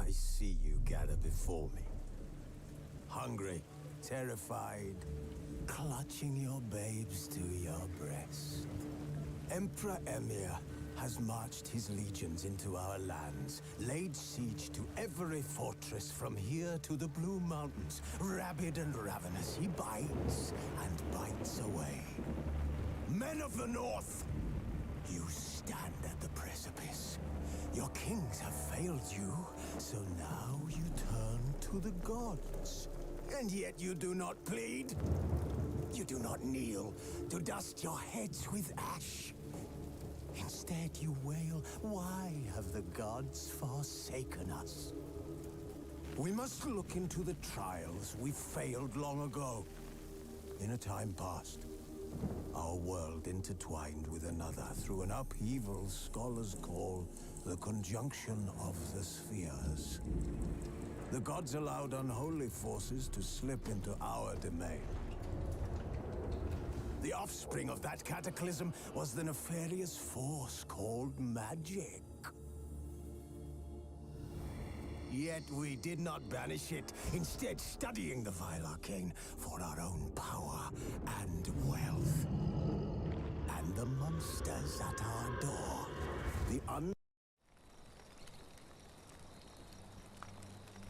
I see you gather before me. Hungry, terrified, clutching your babes to your breast. Emperor Emir has marched his legions into our lands, laid siege to every fortress from here to the Blue Mountains. Rabid and ravenous, he bites and bites away. Men of the North, you stand at the precipice. Your kings have failed you, so now you turn to the gods. And yet you do not plead. You do not kneel to dust your heads with ash. Instead you wail, why have the gods forsaken us? We must look into the trials we failed long ago. In a time past, our world intertwined with another through an upheaval scholars call the conjunction of the spheres. The gods allowed unholy forces to slip into our domain. The offspring of that cataclysm was the nefarious force called magic. Yet we did not banish it, instead studying the vile arcane for our own power and wealth. And the monsters at our door, the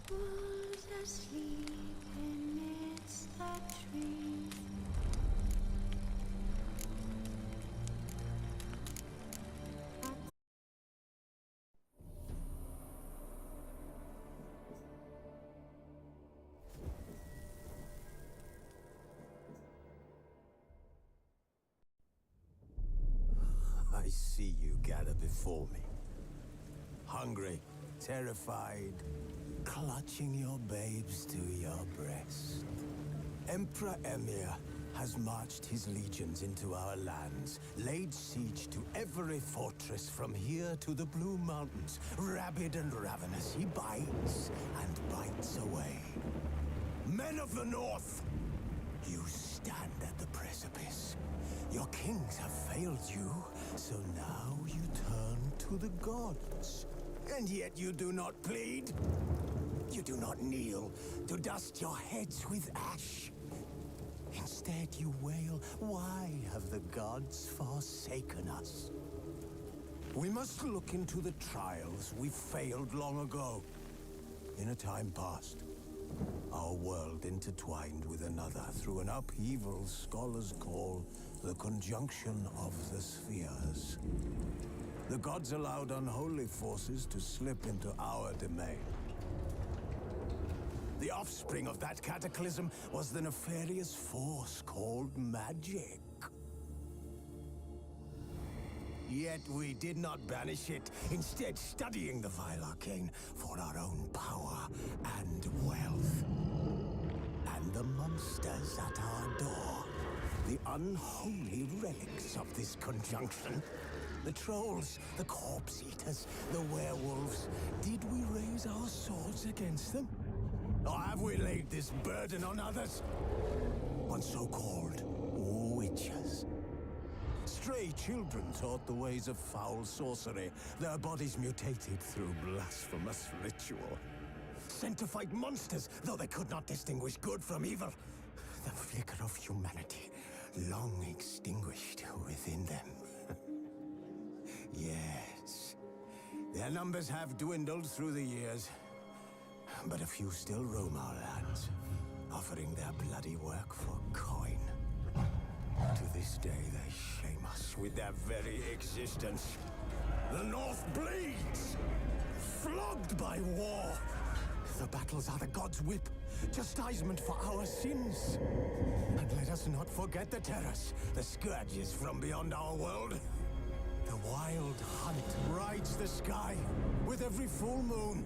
Who's asleep amidst the trees? I see you gather before me. Hungry, terrified, clutching your babes to your breast. Emperor Emir has marched his legions into our lands, laid siege to every fortress from here to the Blue Mountains. Rabid and ravenous, he bites and bites away. Men of the North, you stand at the precipice. Your kings have failed you, so now you turn to the gods. And yet you do not plead. You do not kneel to dust your heads with ash. Instead you wail, why have the gods forsaken us? We must look into the trials we failed long ago. In a time past, our world intertwined with another through an upheaval scholars call the conjunction of the spheres. The gods allowed unholy forces to slip into our domain. The offspring of that cataclysm was the nefarious force called magic. Yet we did not banish it, instead studying the vile arcane for our own power and wealth. And the monsters at our door, the unholy relics of this conjunction. The trolls, the corpse eaters, the werewolves. Did we raise our swords against them? Or have we laid this burden on others? On so-called witchers. Stray children taught the ways of foul sorcery, their bodies mutated through blasphemous ritual. Sent to fight monsters, though they could not distinguish good from evil. The flicker of humanity, long extinguished within them. Yes, their numbers have dwindled through the years, but a few still roam our lands, offering their bloody work for coin. To this day, they shame us with their very existence. The North bleeds, flogged by war. The battles are the gods' whip, chastisement for our sins. And let us not forget the terrors, the scourges from beyond our world. The wild hunt rides the sky with every full moon.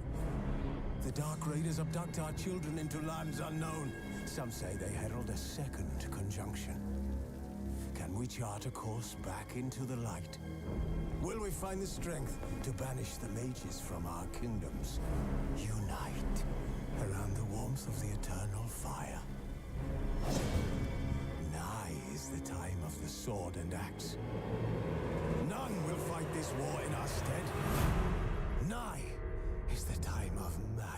The Dark Raiders abduct our children into lands unknown. Some say they herald a second conjunction. Can we chart a course back into the light? Will we find the strength to banish the mages from our kingdoms? Unite around the warmth of the eternal fire. Nigh is the time of the sword and axe. None will fight this war in our stead. Nigh is the time of magic.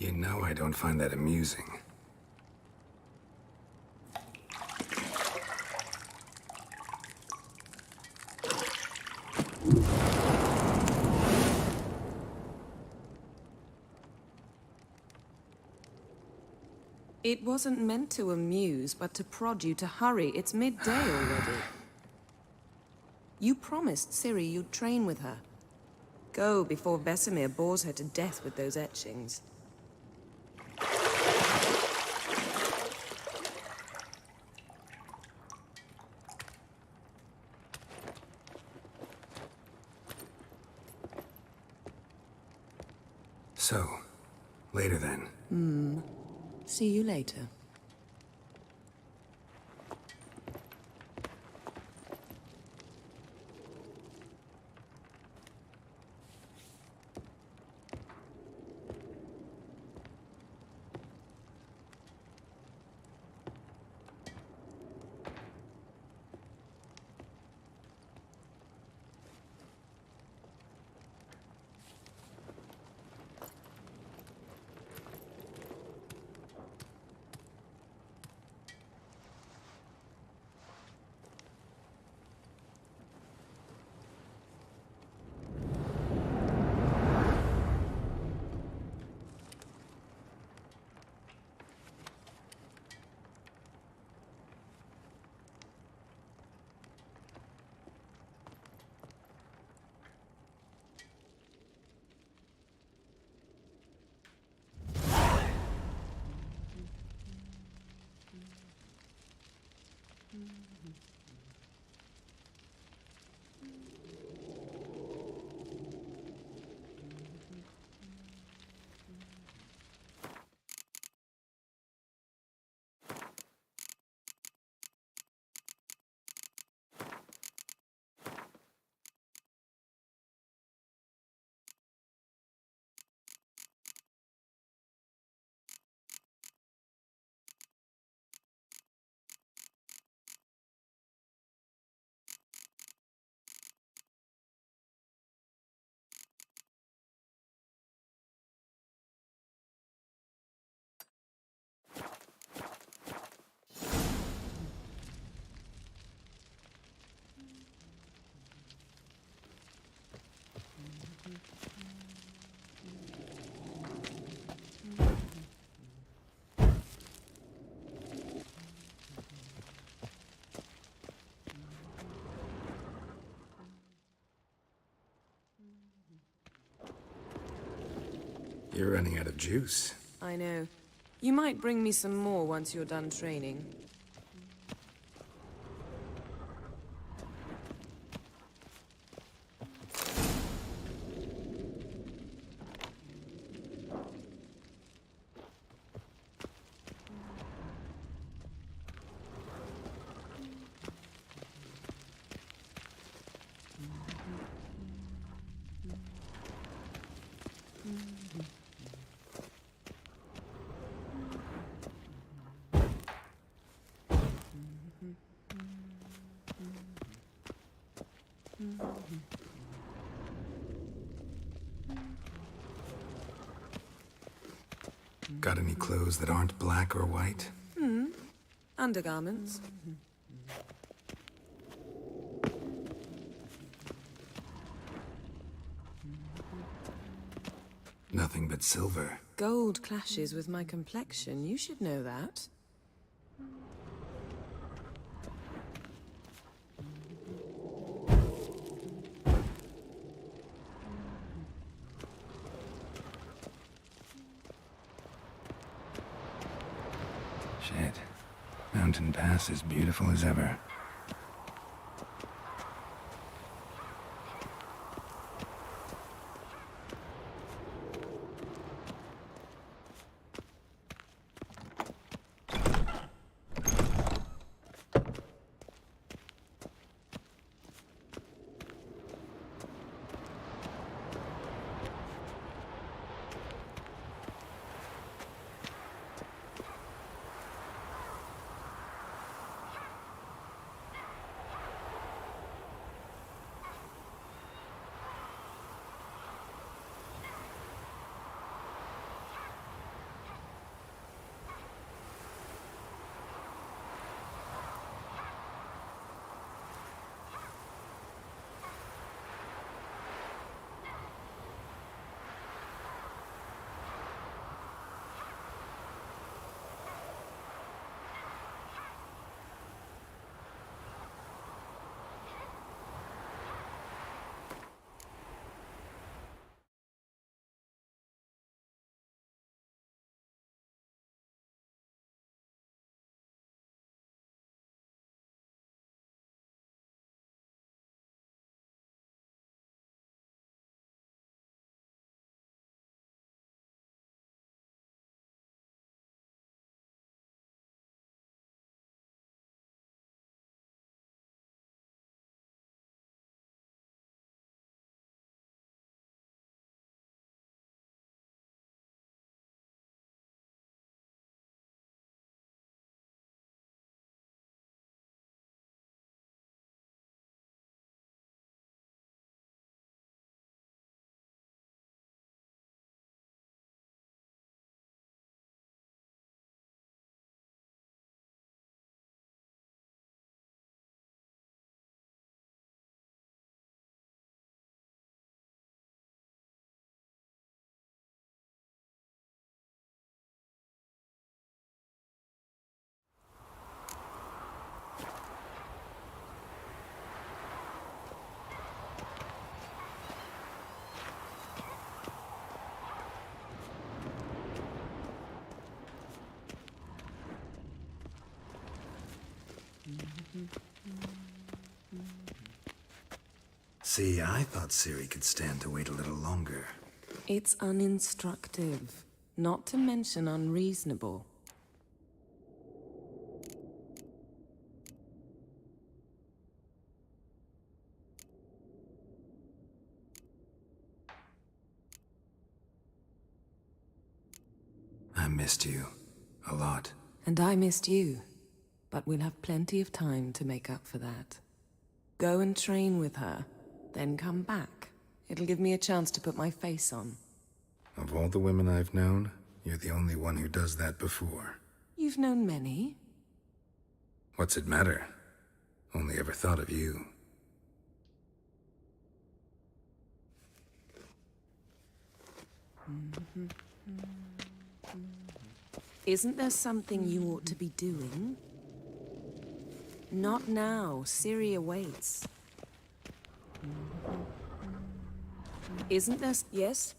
You know I don't find that amusing. It wasn't meant to amuse, but to prod you to hurry. It's midday already. You promised Ciri you'd train with her. Go before Vesemir bores her to death with those etchings. So, later then. See you later. You're running out of juice. I know. You might bring me some more once you're done training. Got any clothes that aren't black or white? Undergarments. Nothing but silver. Gold clashes with my complexion. You should know that. Shit. Mountain Pass is beautiful as ever. See, I thought Ciri could stand to wait a little longer. It's uninstructive, not to mention unreasonable. I missed you. A lot. And I missed you. But we'll have plenty of time to make up for that. Go and train with her, then come back. It'll give me a chance to put my face on. Of all the women I've known, you're the only one who does that before. You've known many. What's it matter? Only ever thought of you. Isn't there something you ought to be doing? Not now. Ciri awaits. Isn't there... Yes?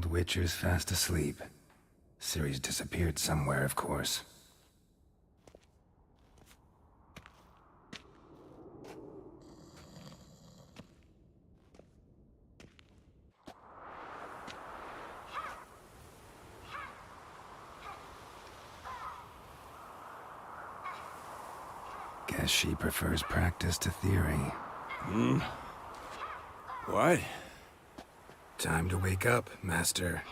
witcher's fast asleep. Ciri's disappeared somewhere, of course. Guess she prefers practice to theory. What? Time to wake up, Master.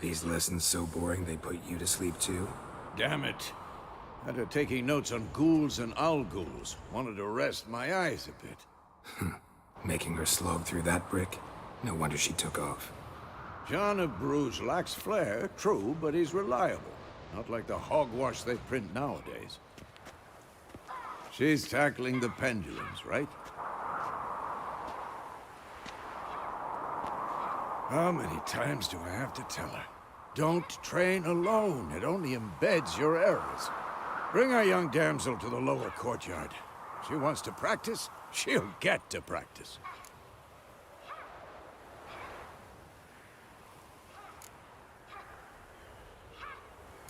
These lessons so boring they put you to sleep too? Damn it. After taking notes on ghouls and owl-ghouls, wanted to rest my eyes a bit. Making her slog through that brick? No wonder she took off. John of Bruges lacks flair, true, but he's reliable. Not like the hogwash they print nowadays. She's tackling the pendulums, right? How many times do I have to tell her? Don't train alone. It only embeds your errors. Bring our young damsel to the lower courtyard. She wants to practice, she'll get to practice.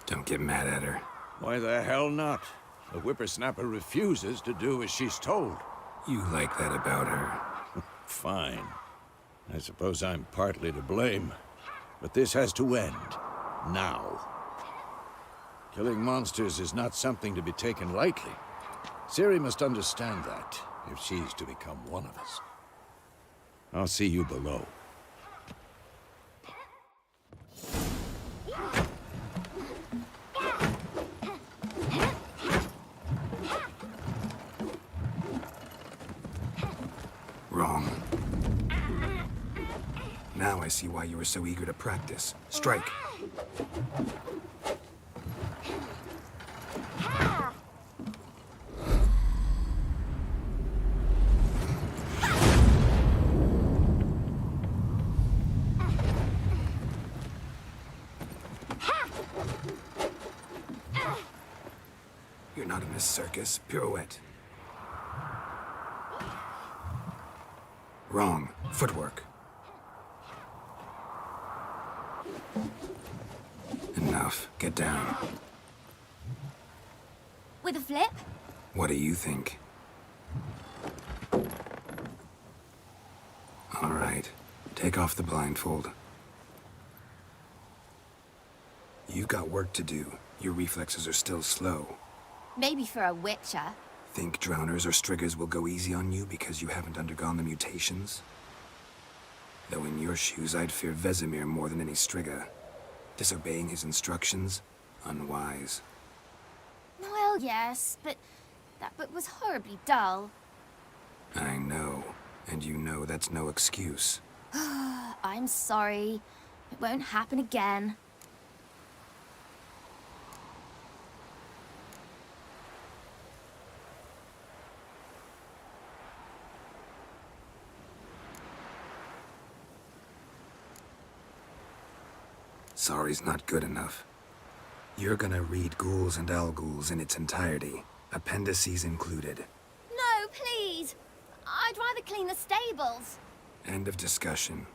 Don't get mad at her. Why the hell not? The whippersnapper refuses to do as she's told. You like that about her. Fine. I suppose I'm partly to blame. But this has to end. Now. Killing monsters is not something to be taken lightly. Ciri must understand that, if she's to become one of us. I'll see you below. Wrong. Now I see why you were so eager to practice. Strike. You're not in this circus. Pirouette. Wrong. Footwork. Enough. Get down. With a flip? What do you think? All right. Take off the blindfold. You've got work to do. Your reflexes are still slow. Maybe for a witcher. Think drowners or striggers will go easy on you because you haven't undergone the mutations? Though in your shoes, I'd fear Vesemir more than any strigger. Disobeying his instructions? Unwise. Well, yes, but that book was horribly dull. I know. And you know that's no excuse. I'm sorry. It won't happen again. Sorry's not good enough. You're gonna read Ghouls and Owl-Ghouls in its entirety, appendices included. No, please! I'd rather clean the stables. End of discussion.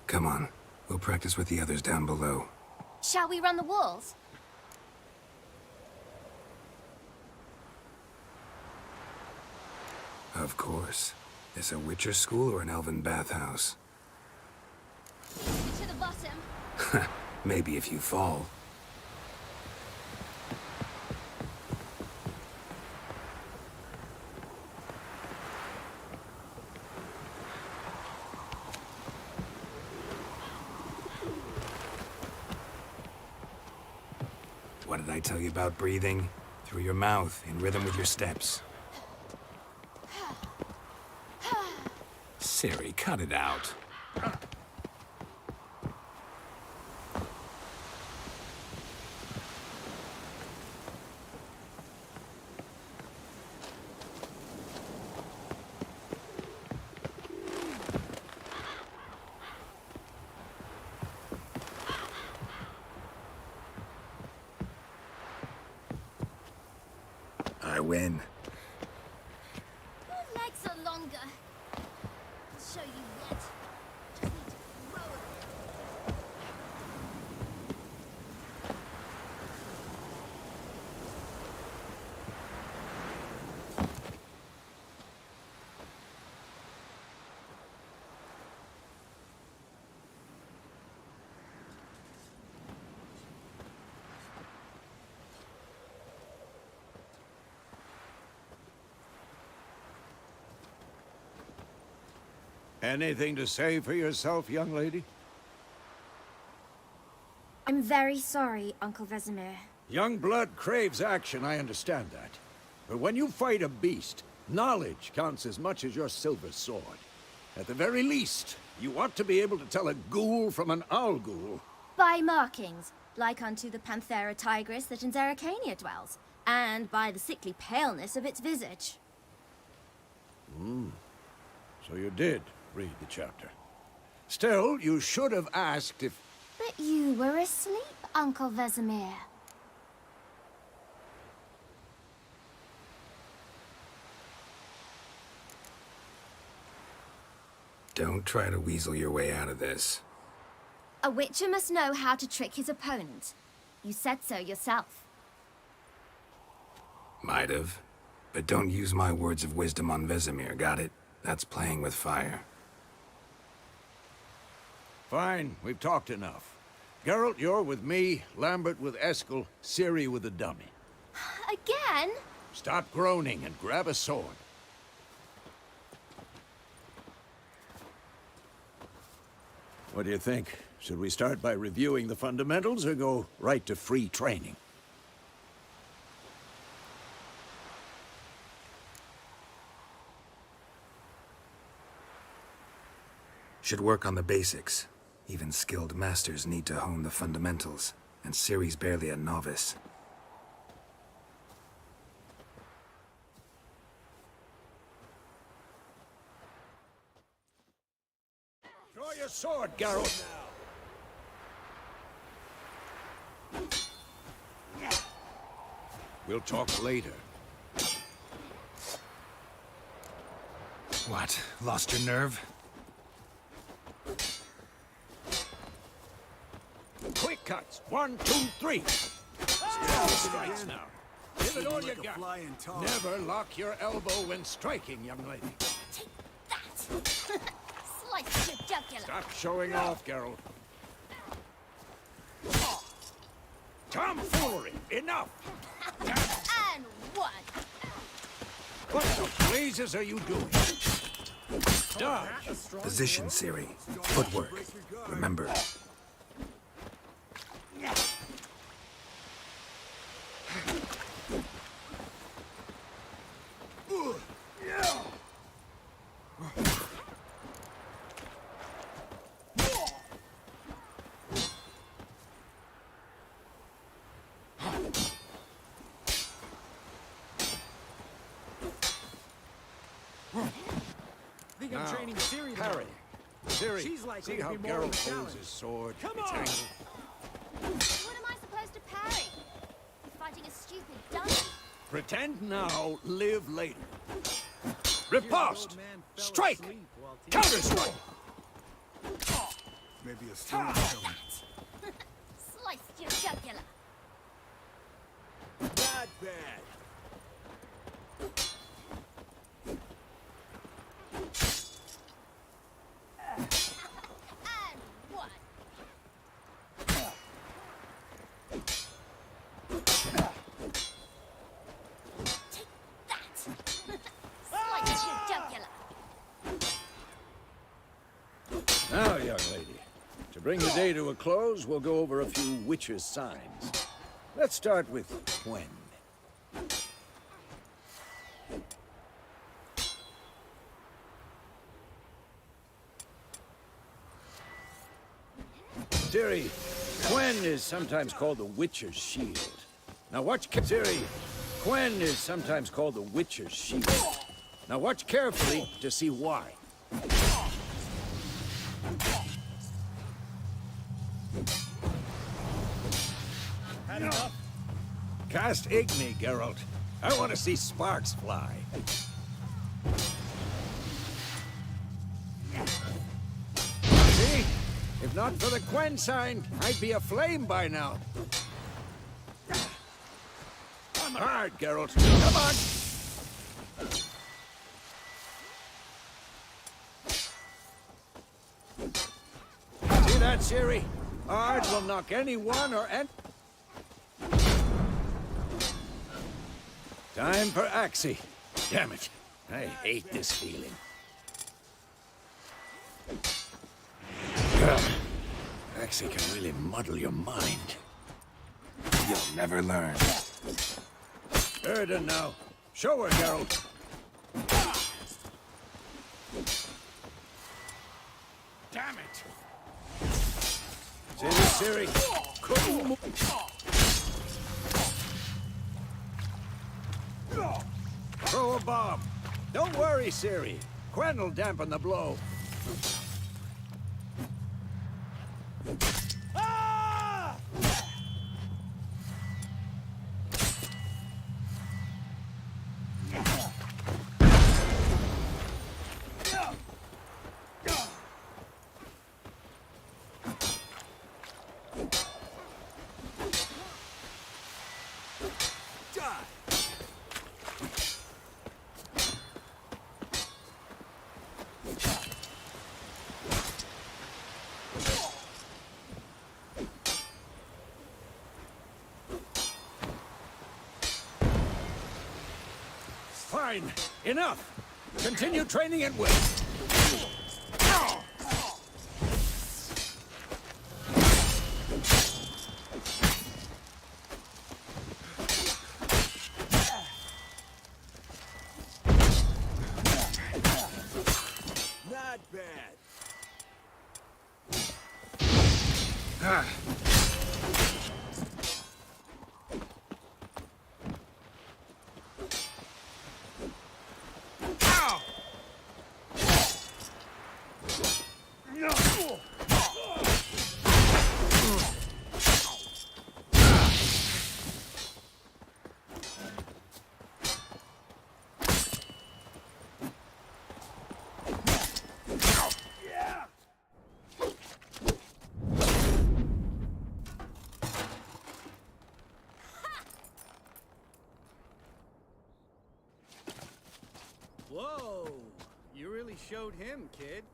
Come on, we'll practice with the others down below. Shall we run the walls? Of course. Is a Witcher school or an elven bathhouse? To the bottom. Maybe if you fall. What did I tell you about breathing? Through your mouth, in rhythm with your steps. Ciri, cut it out. I win. Your legs are longer. I'll show you yet. Just need to grow a bit. Anything to say for yourself, young lady? I'm very sorry, Uncle Vesemir. Young blood craves action, I understand that. But when you fight a beast, knowledge counts as much as your silver sword. At the very least, you ought to be able to tell a ghoul from an owl ghoul. By markings, like unto the Panthera tigris that in Zerrikania dwells, and by the sickly paleness of its visage. So you did read the chapter. Still, you should have asked if... But you were asleep, Uncle Vesemir. Don't try to weasel your way out of this. A witcher must know how to trick his opponent. You said so yourself. Might have. But don't use my words of wisdom on Vesemir, got it? That's playing with fire. Fine, we've talked enough. Geralt, you're with me, Lambert with Eskel, Ciri with the dummy. Again? Stop groaning and grab a sword. What do you think? Should we start by reviewing the fundamentals or go right to free training? Should work on the basics. Even skilled masters need to hone the fundamentals, and Ciri's barely a novice. Draw your sword, Geralt! We'll talk later. What? Lost your nerve? Quick cuts. 1, 2, 3. Strikes now. Give it all you got. Never lock your elbow when striking, young lady. Take that! Slice your jugular! Stop showing off, Geralt. Tomfoolery! Enough! And one! What the blazes are you doing? Dodge! Position, Ciri. Footwork. Remember. Now, parry. Ciri, see how Geralt holds his sword? Come on! What am I supposed to parry? I'm fighting a stupid dummy. Pretend now, live later. Riposte! Strike! Counter-strike! Maybe a storm coming. Slice your jugular! Not bad. And one! Take that! Slice your jugular! Now, young lady, to bring the day to a close, we'll go over a few witcher's signs. Let's start with Gwen. Ciri, Gwen is sometimes called the Witcher's Shield. Now watch Ciri, Gwen is sometimes called the Witcher's Shield. Now watch carefully to see why. Had enough? Cast Igni, Geralt. I want to see sparks fly. See? If not for the Gwen sign, I'd be aflame by now. Hard, Geralt. Come on! See that, Ciri? Hard will knock anyone or any... Time for Axie. Damn it. I hate this feeling. Axie can really muddle your mind. You'll never learn. Erden now. Show her, Geralt. Damn it! See this, Ciri? Couldn't move. Throw a bomb. Don't worry, Ciri. Quen will dampen the blow. Ah! Fine. Enough. Continue training and wait. Not bad. Whoa! You really showed him, kid.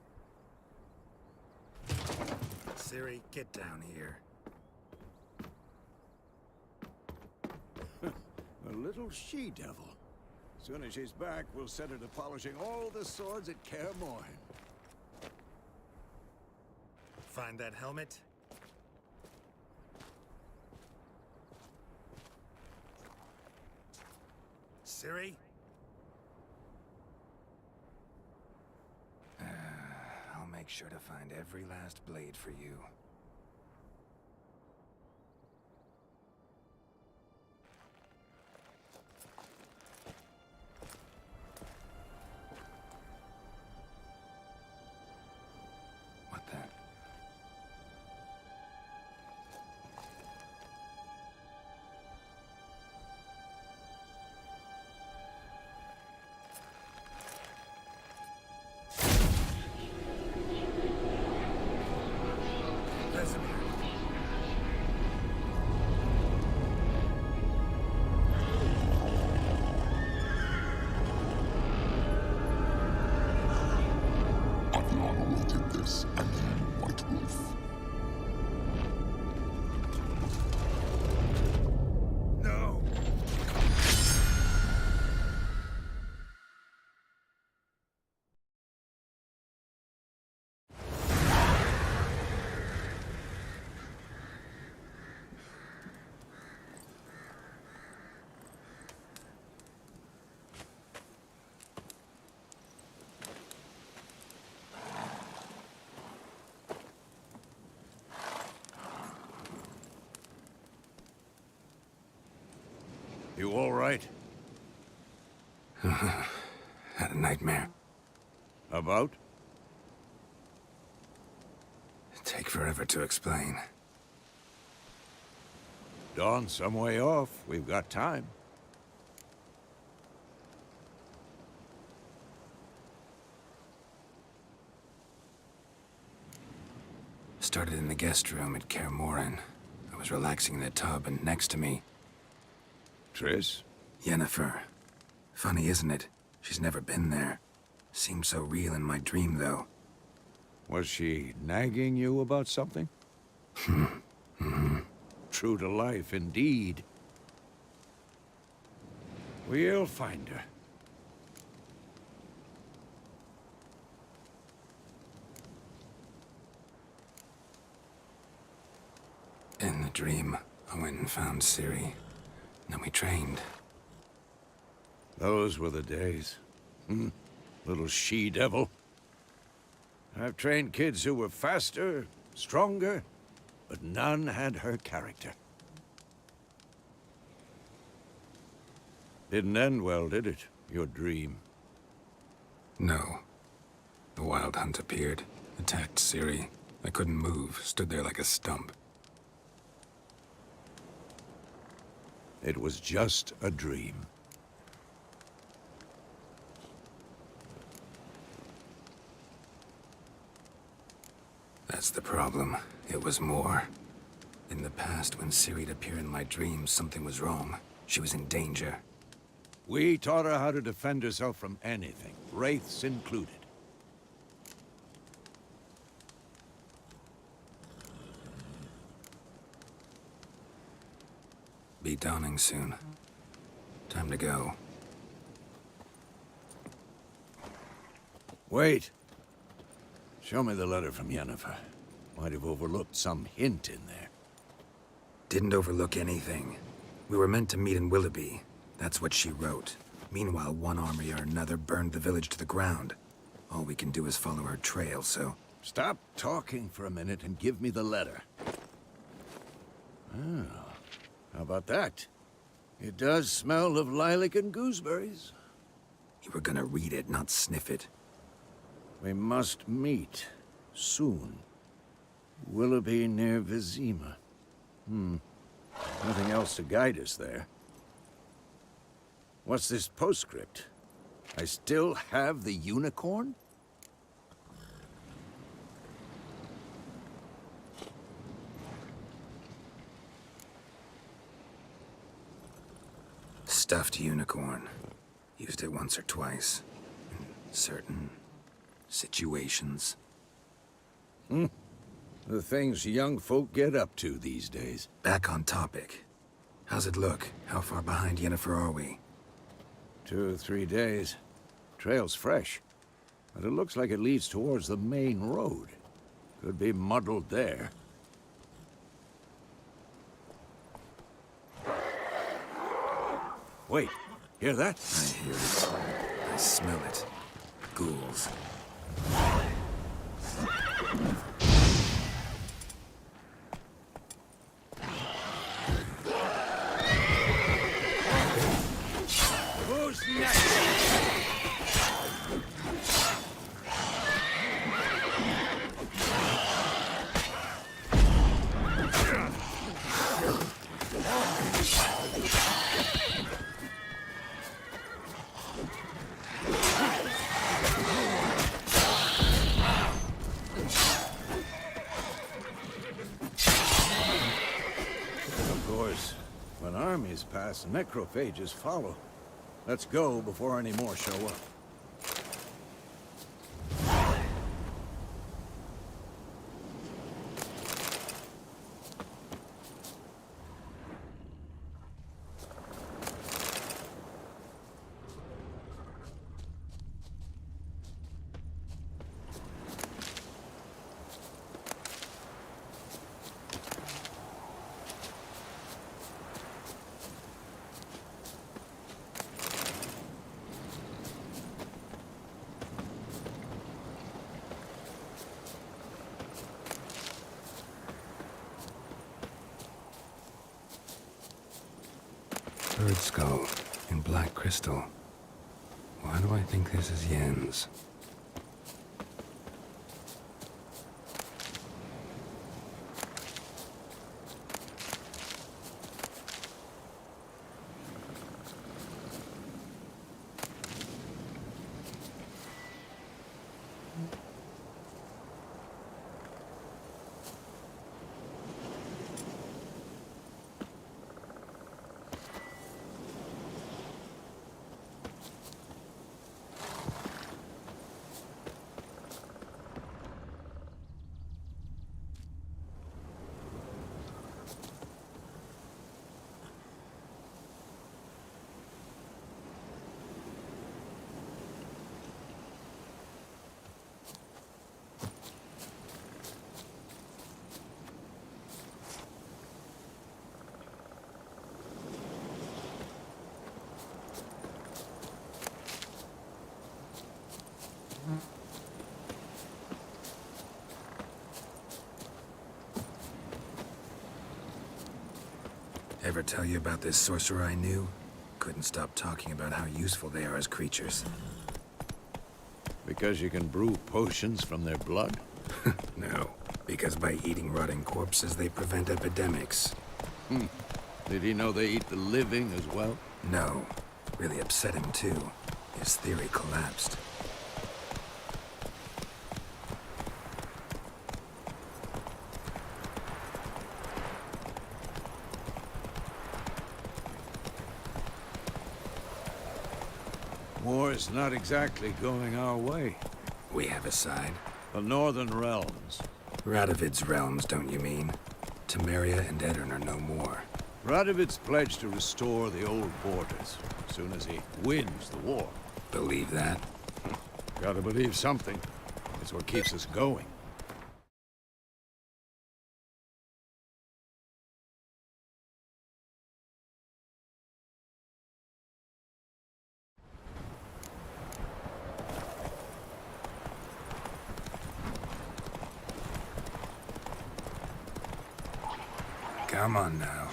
Ciri, get down here. A little she-devil. Soon as she's back, we'll set her to polishing all the swords at Kaer Morhen. Find that helmet? Ciri? I'll make sure to find every last blade for you. What the? You all right? Had a nightmare. About? Take forever to explain. Dawn's some way off. We've got time. Started in the guest room at Kaer Morhen. I was relaxing in the tub, and next to me, Triss? Yennefer. Funny, isn't it? She's never been there. Seemed so real in my dream, though. Was she nagging you about something? True to life, indeed. We'll find her. dream, I went and found Ciri. Then we trained. Those were the days. Little she-devil. I've trained kids who were faster, stronger, but none had her character. Didn't end well, did it? Your dream? No. The wildhunt appeared, attacked Ciri. I couldn't move, stood there like a stump. It was just a dream. That's the problem. It was more. In the past, when Ciri'd appear in my dreams, something was wrong. She was in danger. We taught her how to defend herself from anything, wraiths included. Be dawning soon. Time to go. Wait. Show me the letter from Yennefer. Might have overlooked some hint in there. Didn't overlook anything. We were meant to meet in Willoughby. That's what she wrote. Meanwhile, one army or another burned the village to the ground. All we can do is follow her trail, so... Stop talking for a minute and give me the letter. Oh, how about that? It does smell of lilac and gooseberries. You were gonna read it, not sniff it. We must meet. Soon. Willoughby near Vizima. Nothing else to guide us there. What's this postscript? I still have the unicorn? Stuffed unicorn. Used it once or twice. In certain situations. The things young folk get up to these days. Back on topic. How's it look? How far behind Yennefer are we? 2 or 3 days. Trail's fresh, but it looks like it leads towards the main road. Could be muddled there. Wait, hear that? I hear it. I smell it. Ghouls. Who's next? Of course, when armies pass, necrophages follow. Let's go before any more show up. Bird skull in black crystal. Why do I think this is Yen's? Ever tell you about this sorcerer I knew? Couldn't stop talking about how useful they are as creatures. Because you can brew potions from their blood? No, because by eating rotting corpses, they prevent epidemics. Did he know they eat the living as well? No. Really upset him, too. His theory collapsed. War's not exactly going our way. We have a side. The Northern Realms. Radovid's realms, don't you mean? Temeria and Edirn are no more. Radovid's pledged to restore the old borders as soon as he wins the war. Believe that? Gotta believe something. It's what keeps us going. Come on now.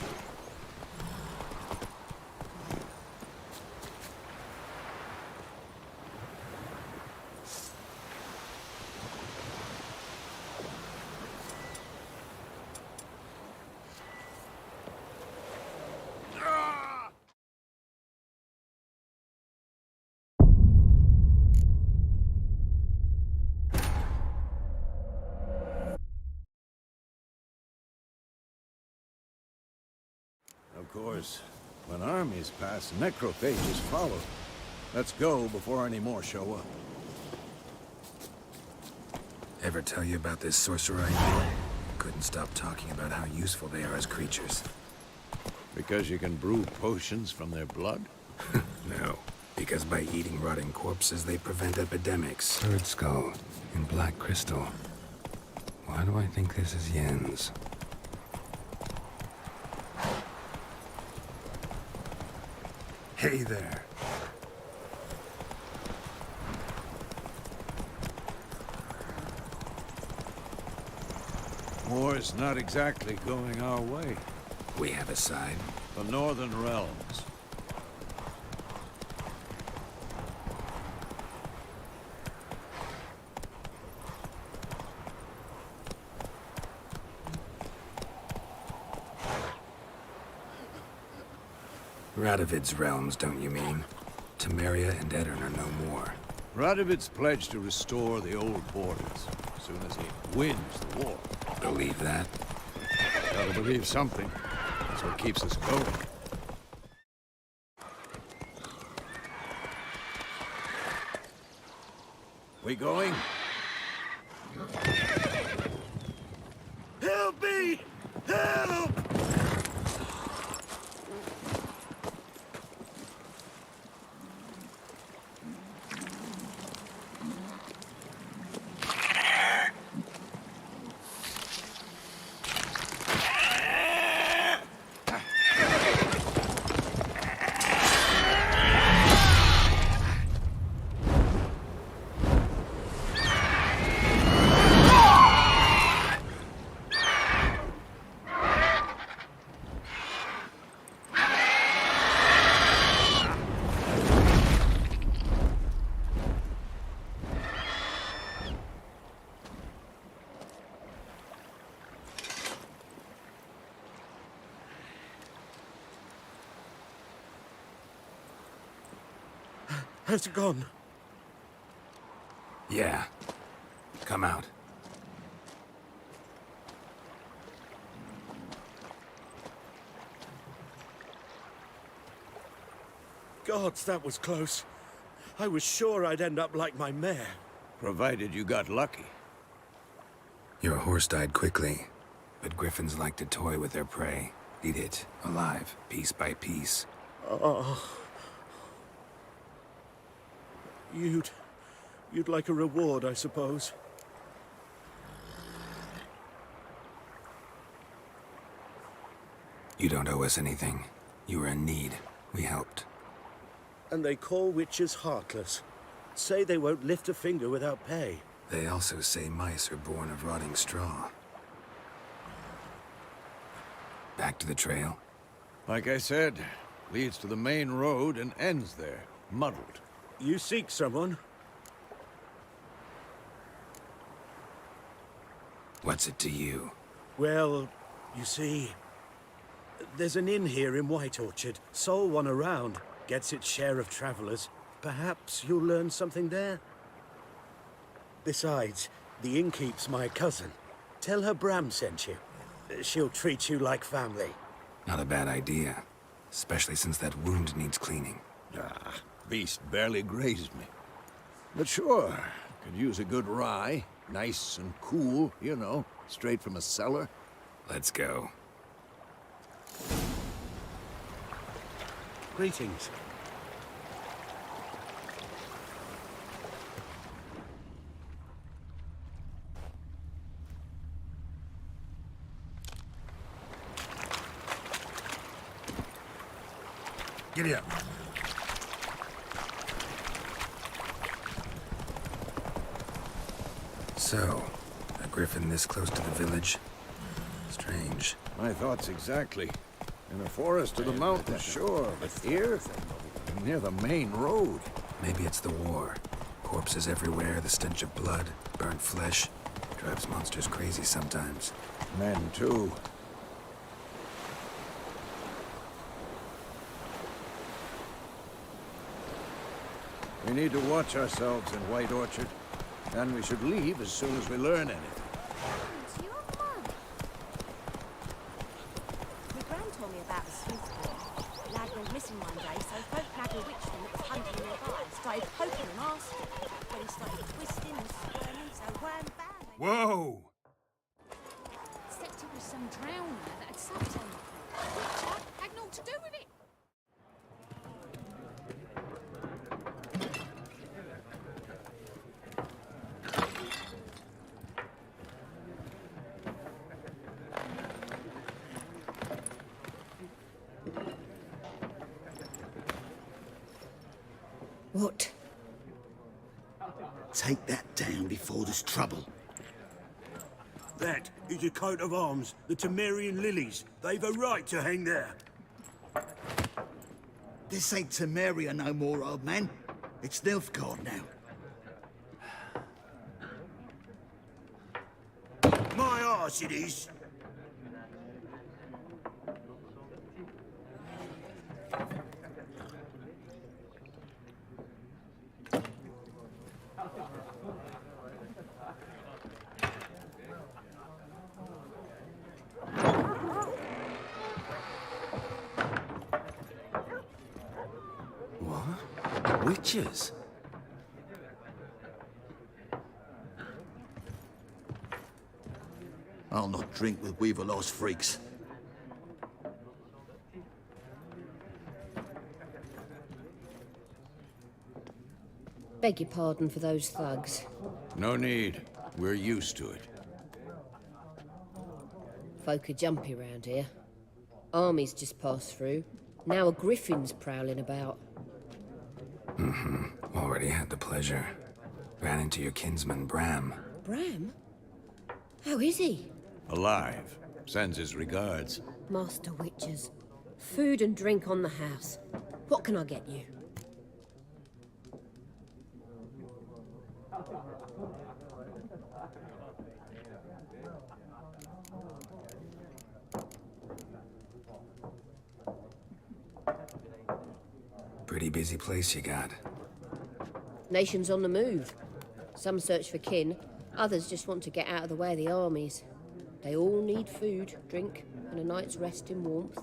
Of course, when armies pass, necrophages follow. Let's go before any more show up. Ever tell you about this sorcerer I knew? Couldn't stop talking about how useful they are as creatures. Because you can brew potions from their blood? No. Because by eating rotting corpses, they prevent epidemics. Third skull in black crystal. Why do I think this is Yen's? Hey there. War's not exactly going our way. We have a side. The Northern Realms. Radovid's realms, don't you mean? Temeria and Edirn are no more. Radovid's pledged to restore the old borders as soon as he wins the war. Believe that? Gotta believe something. That's what keeps us going. We going? Help me! Help! Has it gone? Yeah. Come out. Gods, that was close. I was sure I'd end up like my mare. Provided you got lucky. Your horse died quickly, but griffins like to toy with their prey. Eat it, alive, piece by piece. Oh. You'd like a reward, I suppose. You don't owe us anything. You were in need. We helped. And they call witches heartless. Say they won't lift a finger without pay. They also say mice are born of rotting straw. Back to the trail? Like I said, leads to the main road and ends there, muddled. You seek someone? What's it to you? Well, you see, there's an inn here in White Orchard. Sole one around. Gets its share of travelers. Perhaps you'll learn something there? Besides, the innkeep's my cousin. Tell her Bram sent you. She'll treat you like family. Not a bad idea. Especially since that wound needs cleaning. Ah, beast barely grazed me. But sure, could use a good rye. Nice and cool, you know, straight from a cellar. Let's go. Greetings. Giddy up. So, a griffin this close to the village? Strange. My thoughts exactly. In a forest or the mountains, sure, but here? Near the main road. Maybe it's the war. Corpses everywhere, the stench of blood, burnt flesh. Drives monsters crazy sometimes. Men, too. We need to watch ourselves in White Orchard. And we should leave as soon as we learn anything. Do you have mum? My gran told me about the sleuth boy. Lad went missing one day, so folk flagged a witchman that was hunting nearby. Started poking and asking. When he started twisting and squirming, so wham bam. Whoa! Except it was some drowner that had sucked on the witcher had naught to do with it. What? Take that down before there's trouble. That is a coat of arms, the Temerian lilies. They've a right to hang there. This ain't Temeria no more, old man. It's Nilfgaard now. My arse it is. What? Witches? I'll not drink with Weaverlaw's freaks. Beg your pardon for those thugs. No need. We're used to it. Folk are jumpy round here. Armies just passed through. Now a griffin's prowling about. Already had the pleasure. Ran into your kinsman, Bram. Bram? How is he? Alive. Sends his regards. Master Witchers. Food and drink on the house. What can I get you? Pretty busy place you got. Nations on the move. Some search for kin, others just want to get out of the way of the armies. They all need food, drink, and a night's rest in warmth.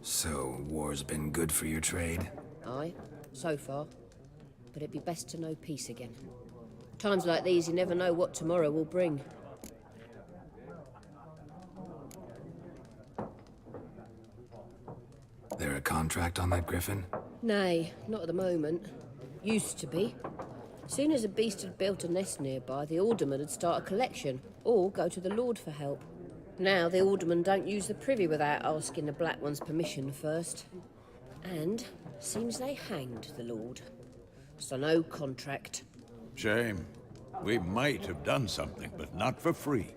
So, war's been good for your trade? Aye, so far. But it'd be best to know peace again. Times like these, you never know what tomorrow will bring. There a contract on that griffin? Nay, not at the moment. Used to be. Soon as a beast had built a nest nearby, the alderman would start a collection, or go to the Lord for help. Now the aldermen don't use the privy without asking the Black One's permission first. And seems they hanged the Lord. So no contract. Shame. We might have done something, but not for free.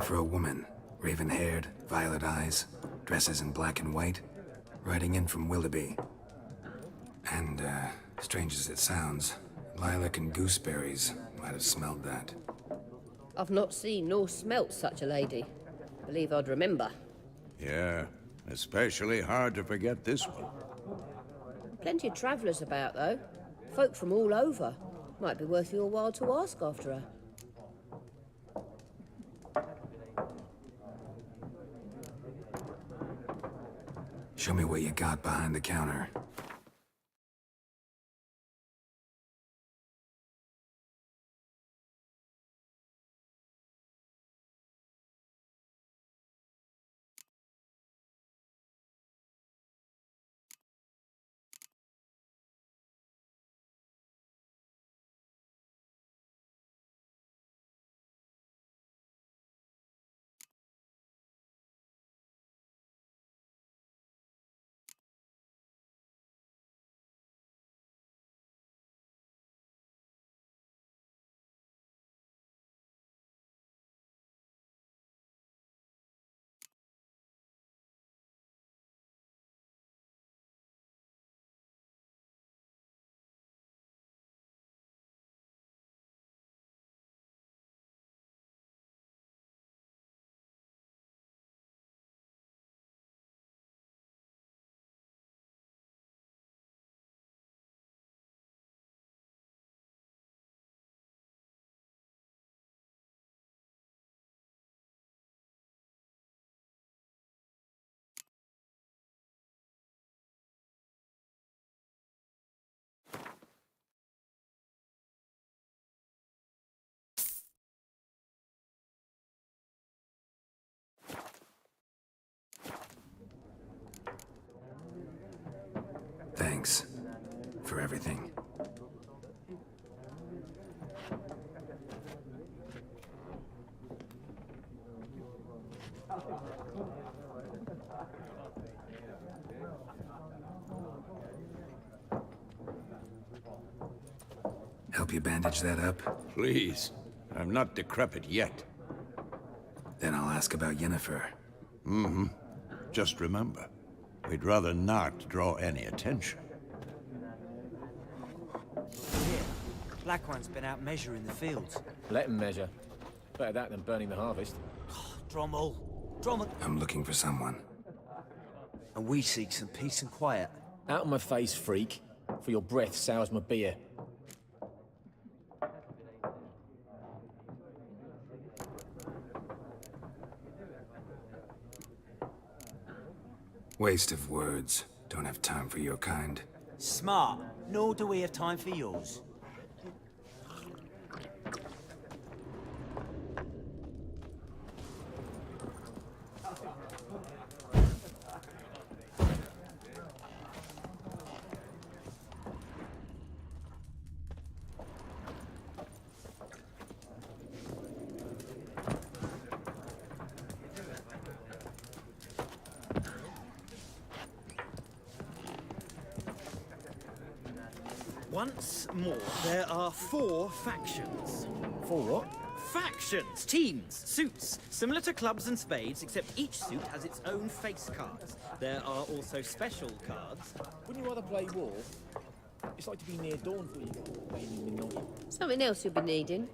for a woman. Raven-haired, violet eyes, dresses in black and white, riding in from Willoughby. And, strange as it sounds, lilac and gooseberries might have smelled that. I've not seen nor smelt such a lady. Believe I'd remember. Yeah, especially hard to forget this one. Plenty of travellers about, though. Folk from all over. Might be worth your while to ask after her. Show me what you got behind the counter. Thanks for everything. Help you bandage that up? Please. I'm not decrepit yet. Then I'll ask about Yennefer. Mm-hmm. Just remember, we'd rather not draw any attention. Here, Black One's been out measuring the fields. Let him measure. Better that than burning the harvest. Drommel. Drommel. I'm looking for someone. And we seek some peace and quiet. Out of my face, freak. For your breath sours my beer. Waste of words. Don't have time for your kind. Smart. Nor do we have time for yours. Once more, there are 4 factions. 4 what? Factions, teams, suits, similar to clubs and spades, except each suit has its own face cards. There are also special cards. Wouldn't you rather play war? It's like to be near dawn for you playing in the night. Something else you'll be needing.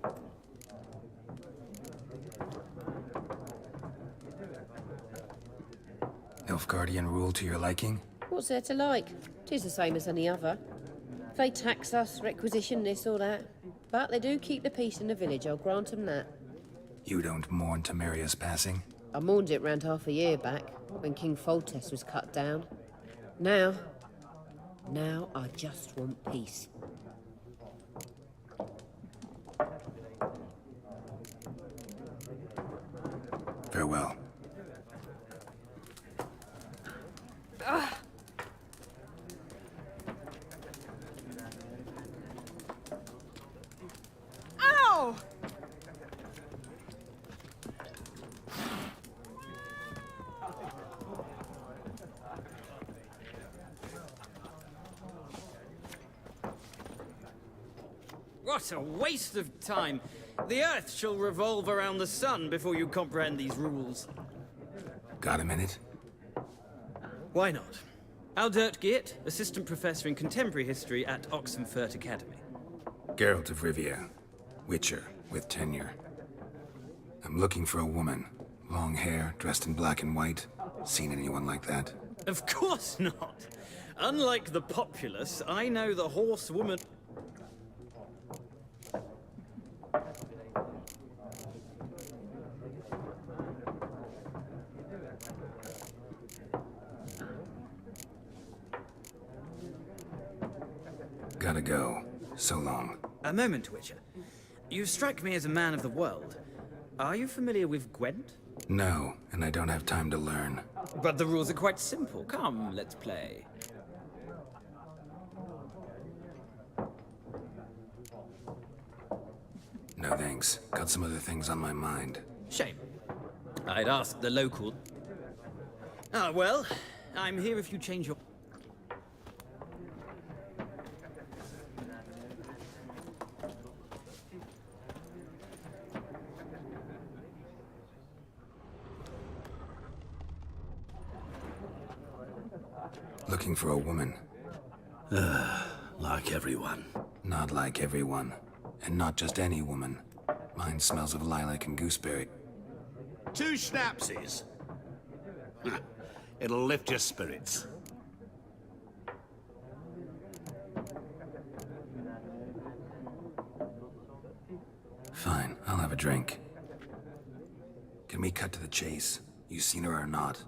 Nilfgaardian rule to your liking? What's there to like? 'Tis the same as any other. They tax us, requisition this or that. But they do keep the peace in the village, I'll grant them that. You don't mourn Temeria's passing? I mourned it round half a year back, when King Foltest was cut down. Now I just want peace. Farewell. Ow! What a waste of time. The Earth shall revolve around the sun before you comprehend these rules. Got a minute? Why not? Aldert Geert, Assistant Professor in Contemporary History at Oxenfurt Academy. Geralt of Rivia, Witcher, with tenure. I'm looking for a woman. Long hair, dressed in black and white. Seen anyone like that? Of course not! Unlike the populace, I know the horsewoman... Gotta go. So long. A moment, Witcher. You strike me as a man of the world. Are you familiar with Gwent? No, and I don't have time to learn. But the rules are quite simple. Come, let's play. No thanks. Got some other things on my mind. Shame. I'd ask the local... Ah, well, I'm here if you change your... Looking for a woman. Like everyone. Not like everyone. And not just any woman. Mine smells of lilac and gooseberry. 2 schnapsies. It'll lift your spirits. Fine, I'll have a drink. Can we cut to the chase? You seen her or not?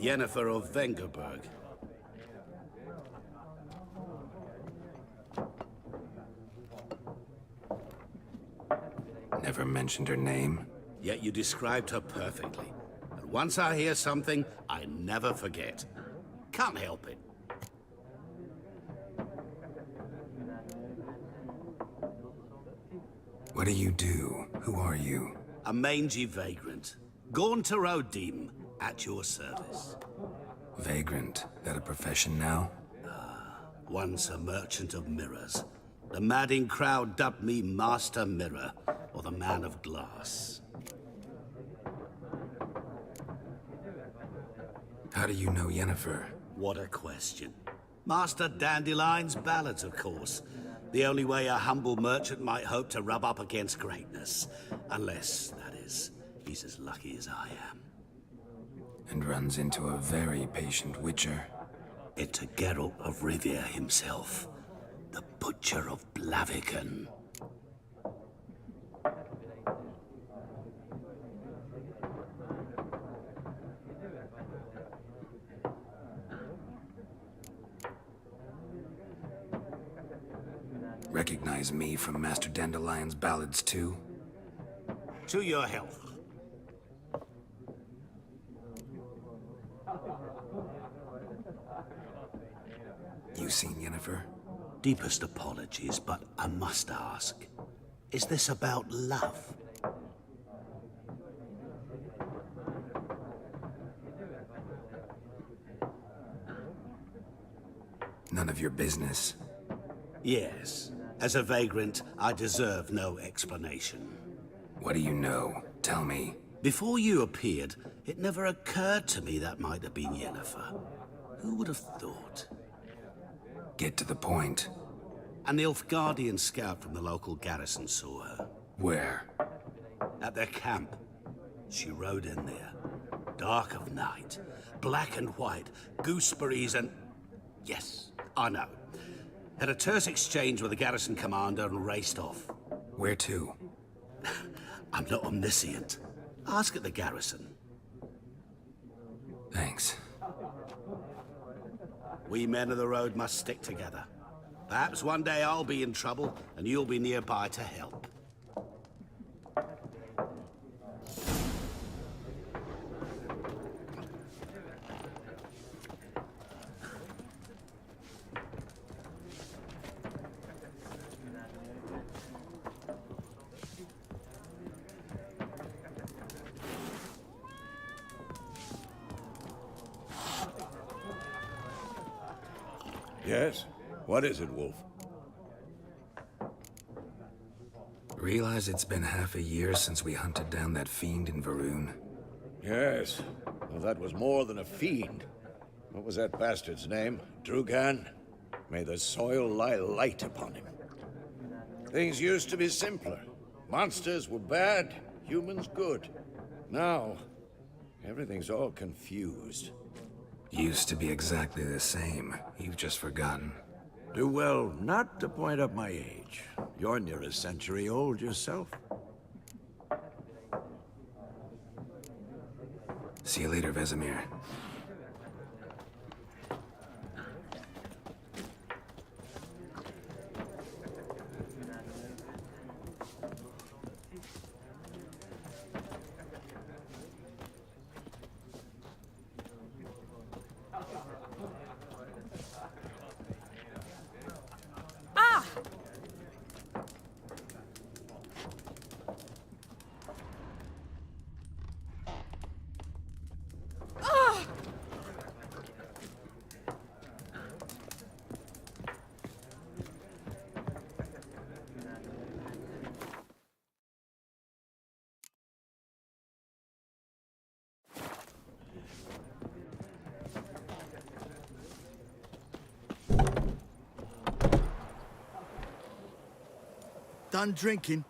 Yennefer of Vengerberg. Never mentioned her name. Yet you described her perfectly. And once I hear something, I never forget. Can't help it. What do you do? Who are you? A mangy vagrant. Gone to Rodim, at your service. Vagrant. That a profession now? Once a merchant of mirrors. The madding crowd dubbed me Master Mirror, or the Man of Glass. How do you know Yennefer? What a question. Master Dandelion's ballads, of course. The only way a humble merchant might hope to rub up against greatness. Unless, that is, he's as lucky as I am. And runs into a very patient witcher. It's a Geralt of Rivia himself. The Butcher of Blaviken. Recognize me from Master Dandelion's ballads too? To your health. You seen Yennefer? Deepest apologies, but I must ask. Is this about love? None of your business. Yes. As a vagrant, I deserve no explanation. What do you know? Tell me. Before you appeared, it never occurred to me that might have been Yennefer. Who would have thought? Get to the point. An Nilfgaardian scout from the local garrison saw her. Where? At their camp. She rode in there. Dark of night. Black and white. Gooseberries and... Yes, I know. Had a terse exchange with the garrison commander and raced off. Where to? I'm not omniscient. Ask at the garrison. Thanks. We men of the road must stick together. Perhaps one day I'll be in trouble, and you'll be nearby to help. Yes? What is it, Wolf? Realize it's been half a year since we hunted down that fiend in Varun? Yes. Well, that was more than a fiend. What was that bastard's name? Drugan? May the soil lie light upon him. Things used to be simpler. Monsters were bad, humans good. Now, everything's all confused. Used to be exactly the same. You've just forgotten. Do well not to point up my age. You're near a century old yourself. See you later, Vesemir. Done drinking?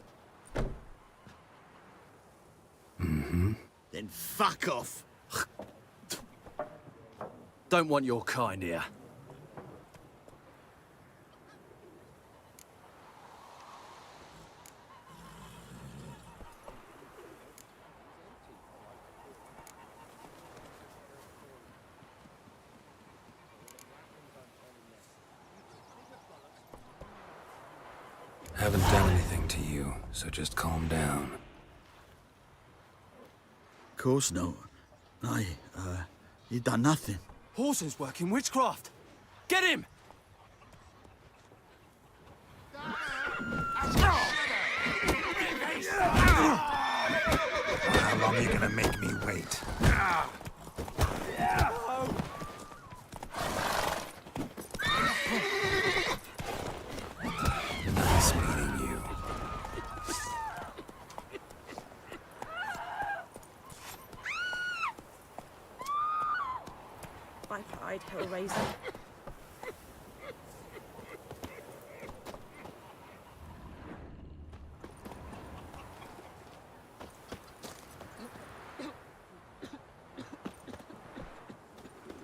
Mm-hmm. Then fuck off. Don't want your kind here. Haven't done anything to you, so just calm down. Of course not. You done nothing. Horses working witchcraft. Get him! How long are you gonna make me wait? Nice meeting you. By pride, Hellraiser.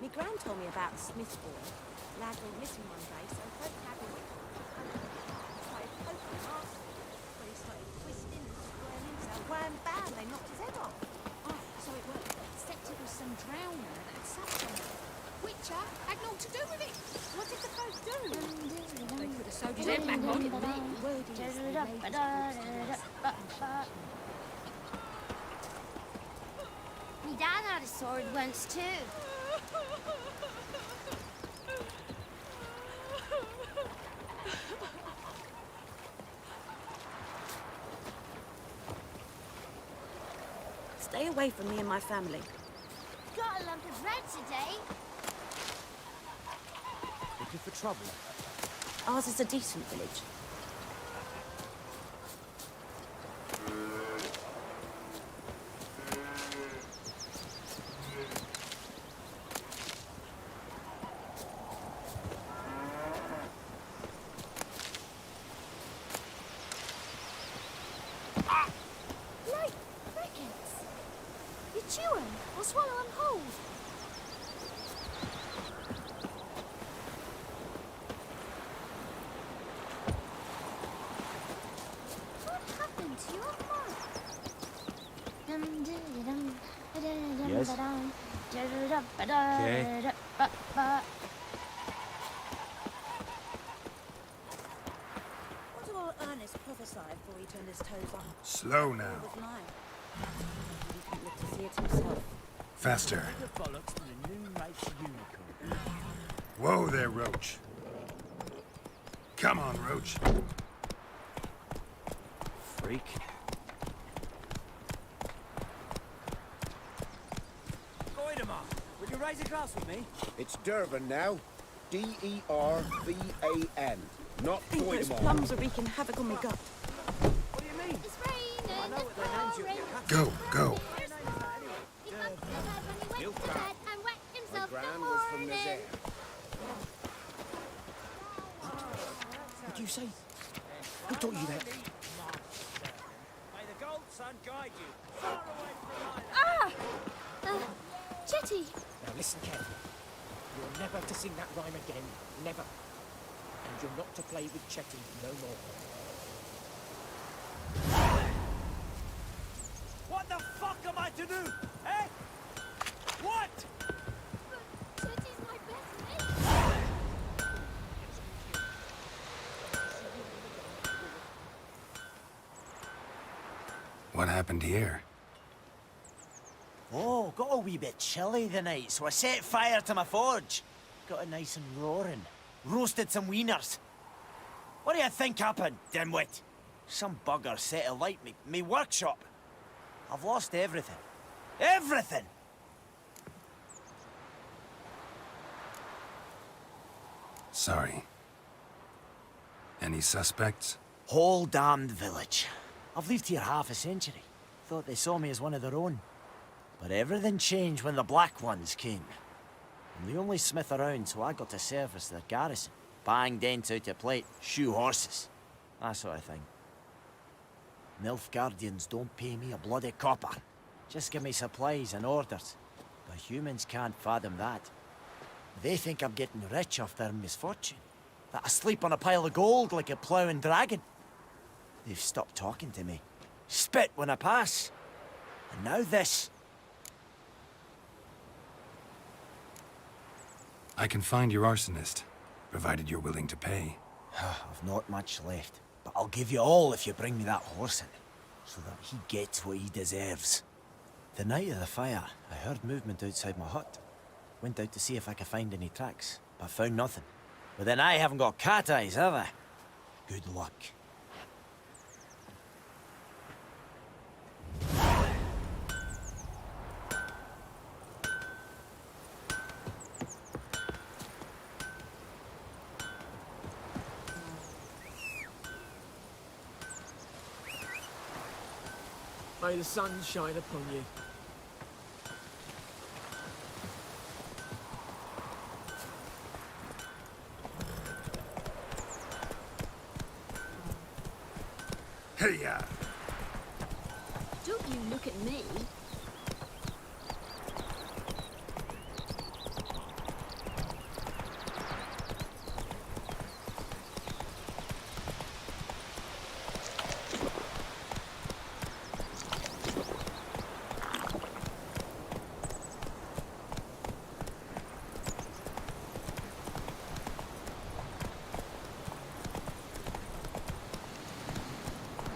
Me gran told me about the Smith boy. Lad went missing one day, so folk had him. Started poking and asking. When he started twisting and squirming himself, wham bam, they knocked his head off. Oh, so it was. Except it was some drowner that had sucked on it. Witcher had naught to do with it. What did the folk do? They could have sewed his head back on, didn't they? Me dad had a sword once too. Stay away from me and my family. Got a lump of bread today. Looking for trouble? Ours is a decent village. Light crickets. You chew 'em or swallow 'em whole. What happened to your mom? Yes? Okay. What do all Ernest prophesy before he turned his toes on? Slow now. It was mine. He couldn't live to see it himself. Faster. The bollocks to the new mate's unicorn. Whoa there, Roach. Come on, Roach. Freak. Goidemar, will you raise a glass with me? It's Durban now. D-E-R-V-A-N. Not I think those Goidemar. plums are wreaking havoc on my gut. What do you mean? It's raining. I know what their names are. Go, go. He bumped his head when he went to bed and wet himself in the morning. What'd you say? Who taught you that? May the gold sun guide you far away from Chetty. Now listen carefully. You're never to sing that rhyme again. Never. And you're not to play with Chetty no more. What the fuck am I to do? Eh? What? Chetty's my best mate. What happened here? Oh, got a wee bit chilly the night, so I set fire to my forge. Got it nice and roaring. Roasted some wieners. What do you think happened, dimwit? Some bugger set alight me workshop. I've lost everything. Everything! Sorry. Any suspects? Whole damned village. I've lived here half a century. Thought they saw me as one of their own. But everything changed when the Black Ones came. I'm the only smith around, so I got to service their garrison. Bang dents out of plate, shoe horses. That sort of thing. Nilfgaardians don't pay me a bloody copper. Just give me supplies and orders. But humans can't fathom that. They think I'm getting rich off their misfortune. That I sleep on a pile of gold like a ploughing dragon. They've stopped talking to me. Spit when I pass. And now this. I can find your arsonist, provided you're willing to pay. I've not much left, but I'll give you all if you bring me that horse in, so that he gets what he deserves. The night of the fire, I heard movement outside my hut. Went out to see if I could find any tracks, but found nothing. But then I haven't got cat eyes, have I? Good luck. May the sun shine upon you. Hey-ya! Don't you look at me.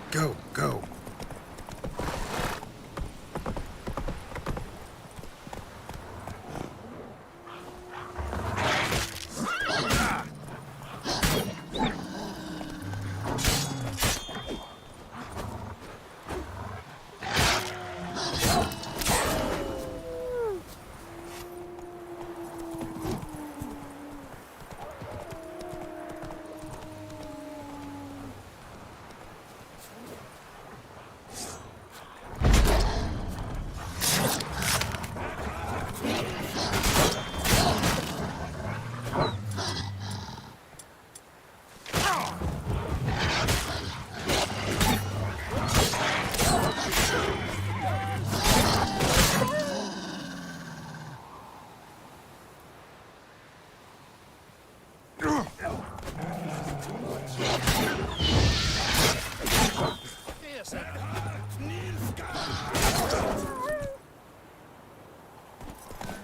Go, go.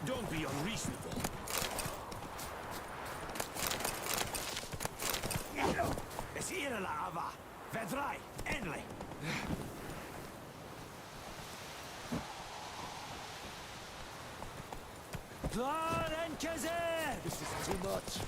Don't be unreasonable. Es ihre lava. Vedrai, endlich. This is too much.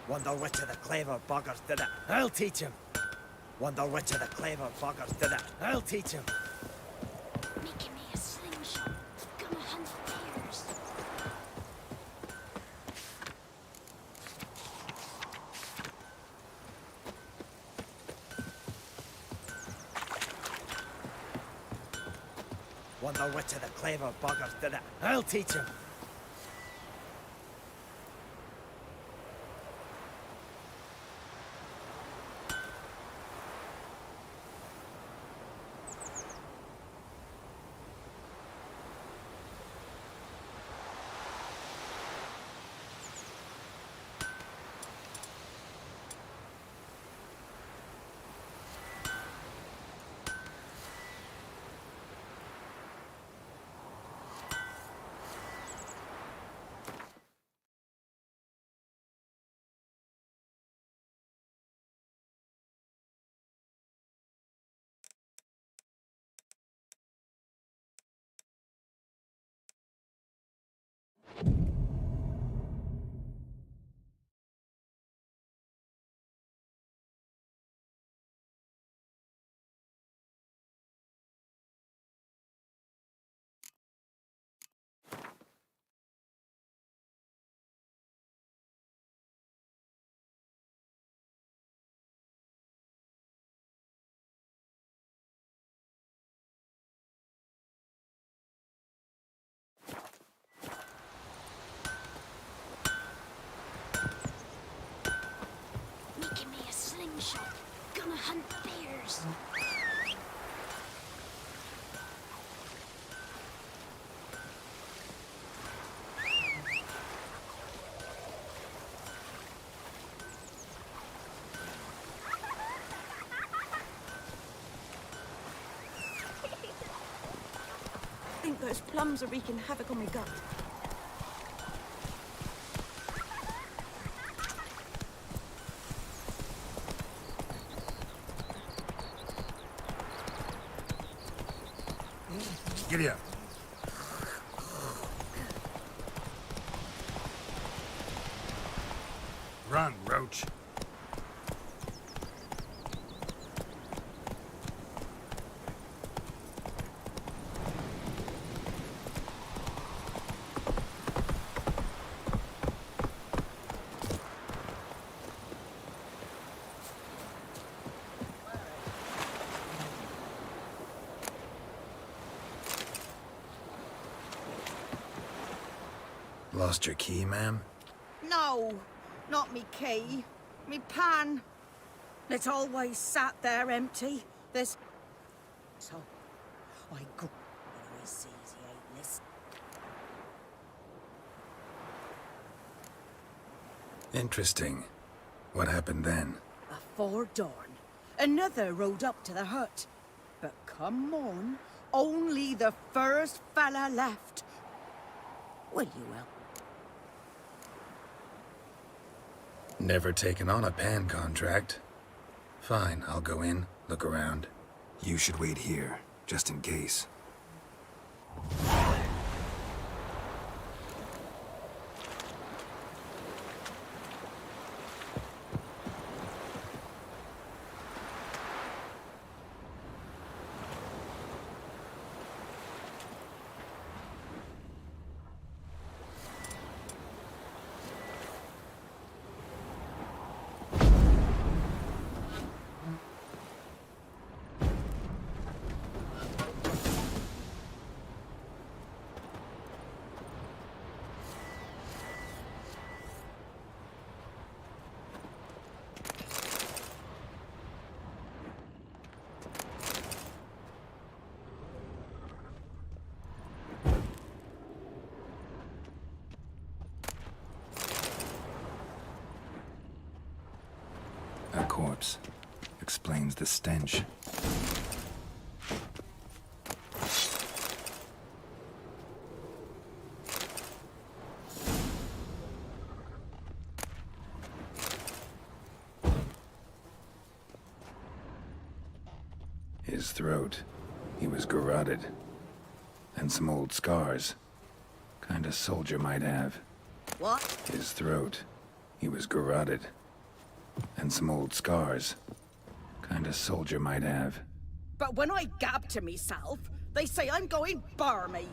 Wonder which of the clever buggers did it. I'll teach him. Wonder which of the clever buggers did it. I'll teach him. Making me a slingshot. Gonna hunt bears. Wonder which of the clever buggers did it. I'll teach him. Making me a slingshot. Gonna hunt bears. I think those plums are wreaking havoc on my gut. Giddy up. Run, Roach. Lost your key, ma'am? No, not me key. Me pan. It's always sat there empty. There's... So, I go when I sees he ain't listening. Interesting. What happened then? Afore dawn, another rode up to the hut. But come on, only the first fella left. Will you help? Never taken on a pan contract. Fine, I'll go in, look around. You should wait here, just in case. A corpse. Explains the stench. His throat. He was garroted. And some old scars. Kind of soldier might have. What? His throat. He was garroted. And some old scars. Kind of soldier might have. But when I gab to myself, they say I'm going barmy.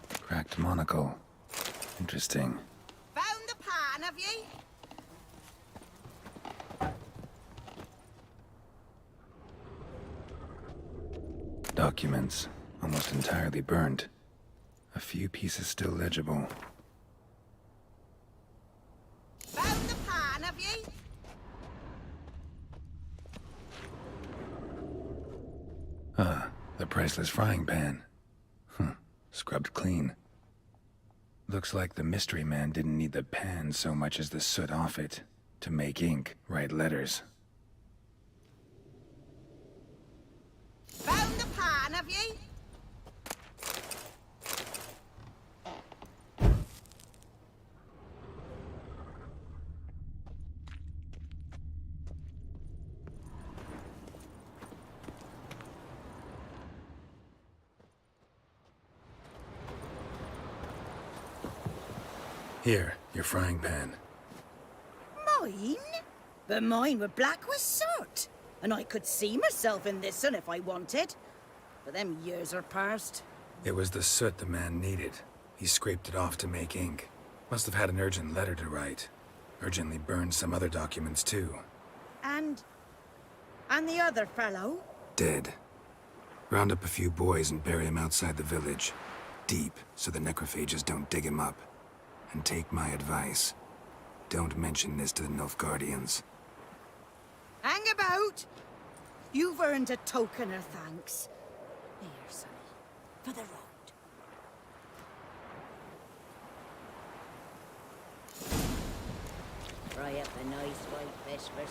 Cracked monocle. Interesting. Found the pan, have ye? Documents. Almost entirely burnt. A few pieces still legible. Found the pan, have ye? Ah, the priceless frying pan. Scrubbed clean. Looks like the mystery man didn't need the pan so much as the soot off it. To make ink, write letters. Found the pan, have ye? Here, your frying pan. Mine? But mine were black with soot. And I could see myself in this one if I wanted. But them years are past. It was the soot the man needed. He scraped it off to make ink. Must have had an urgent letter to write. Urgently burned some other documents too. And the other fellow? Dead. Round up a few boys and bury him outside the village. Deep, so the necrophages don't dig him up. And take my advice. Don't mention this to the Nilfgaardians. Hang about! You've earned a token of thanks. Here, sonny, for the road. Fry up a nice white fish for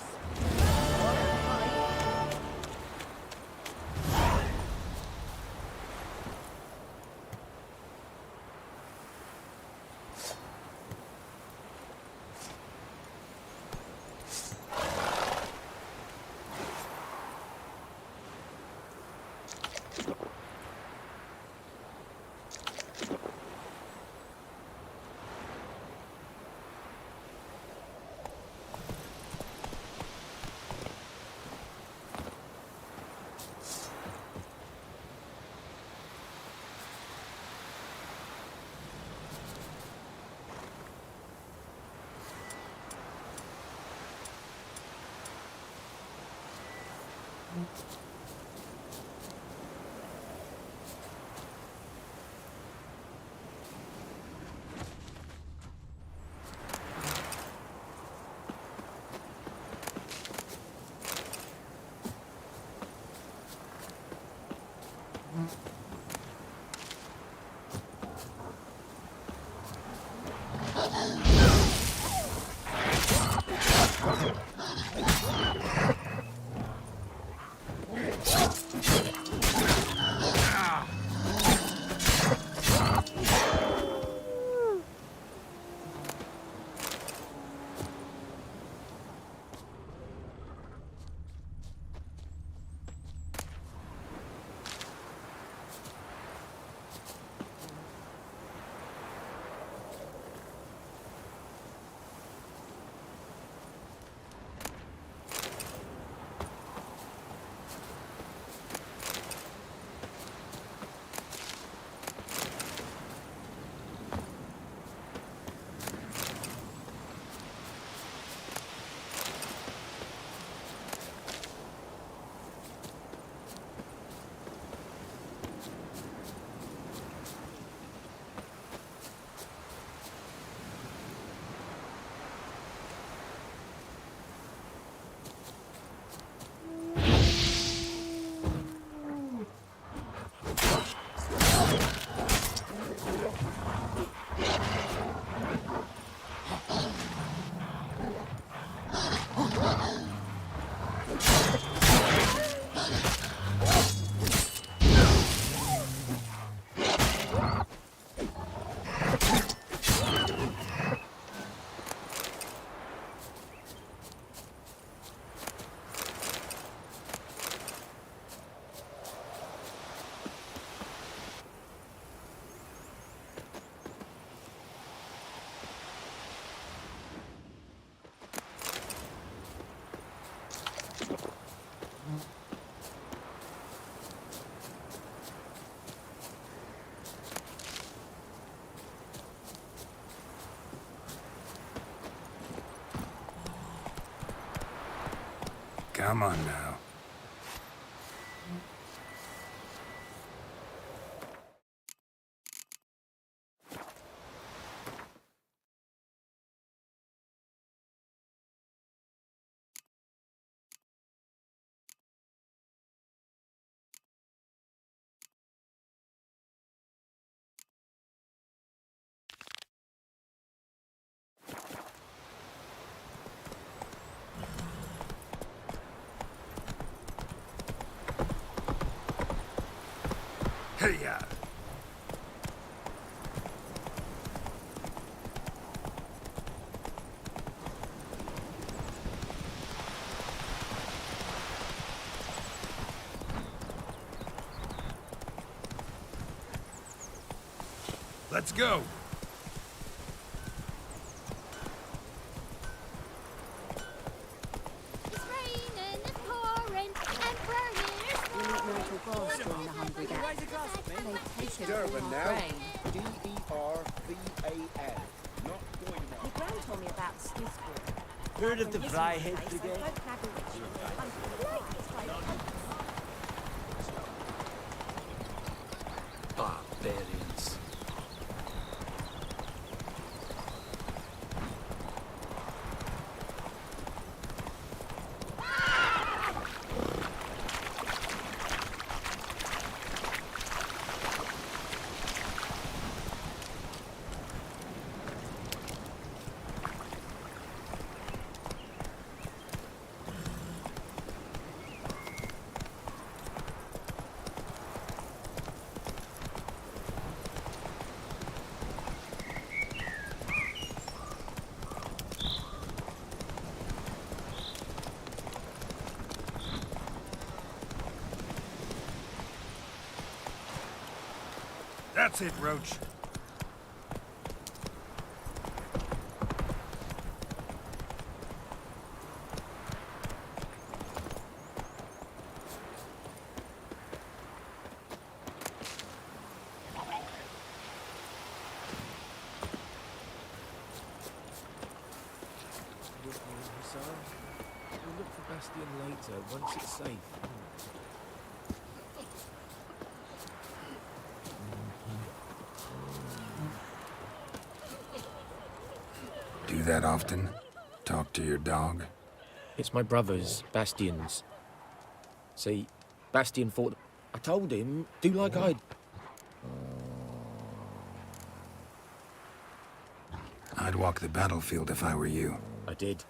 Come on now. Hey-ya! Let's go! It's raining and pouring and burning. You need mental balls during the hungry gap. They've taken Durban all now. our grain. D-E-R-B-A-N. Not going to My gran told me about Smithbourne. Heard of the Fryhead Place, Brigade? so folk have a ritual to hunt for the light. Barbarians. That's it, Roach. We'll look for Bastion later, once it's safe. Do that often? Talk to your dog? It's my brother's, Bastion's. See, Bastion fought... I told him, do like I... I'd walk the battlefield if I were you. I did.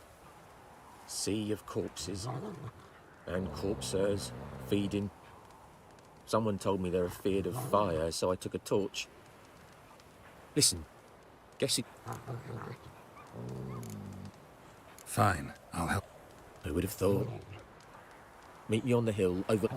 Sea of corpses. And corpsers, feeding. Someone told me they're afeard of fire, so I took a torch. Listen, guess it... Fine, I'll help. Who would have thought? Meet me on the hill over...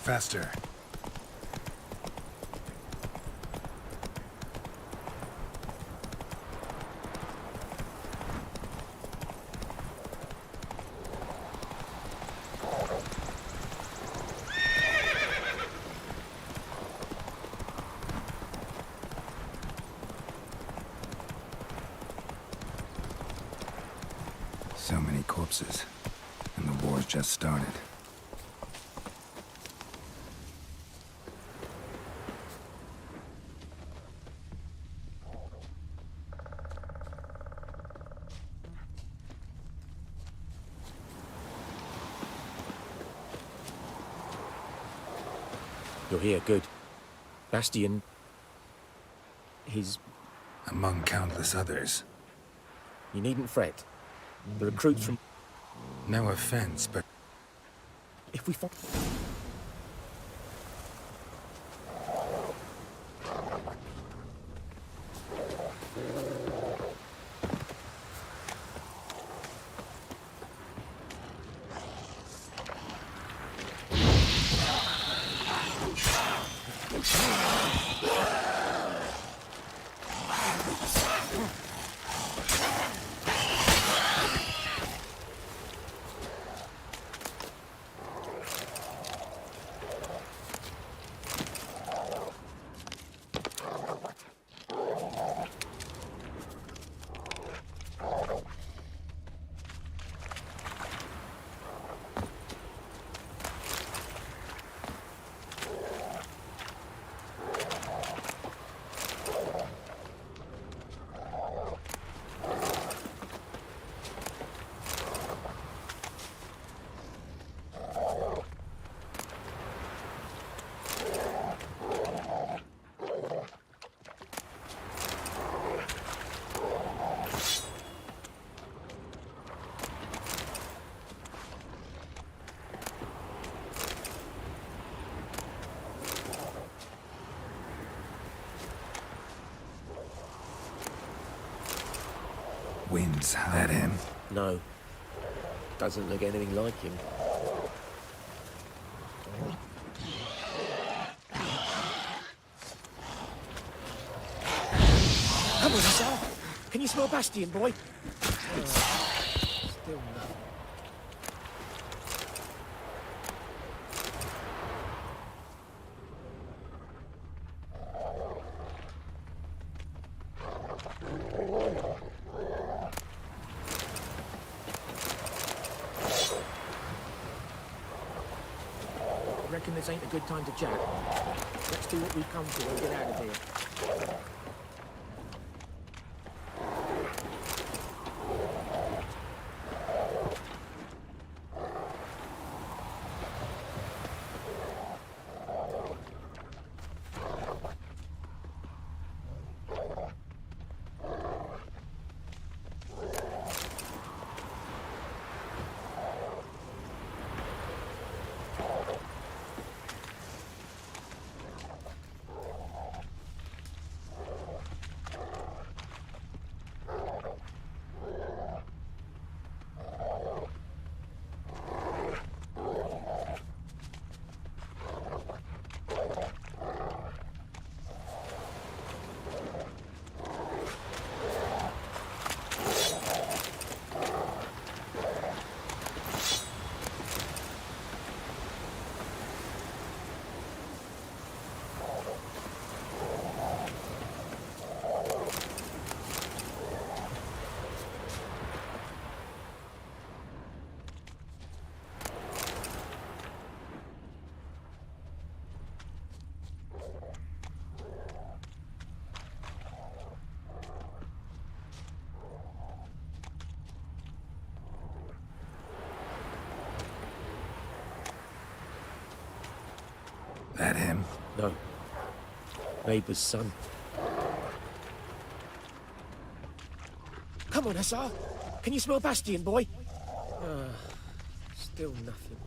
Faster. So many corpses, and the war's just started. You're here, good. Bastion... he's... Among countless others. You needn't fret. The recruits from... No offense, but... If we find... Winds, that him? No. Doesn't look anything like him. Come on, Hussar. Can you smell Bastion, boy? Still nothing. Reckon this ain't a good time to jack. Let's do what we've come for and get out of here. That him? No. Neighbour's son. Come on, Hussar. Can you smell Bastion, boy? Still nothing.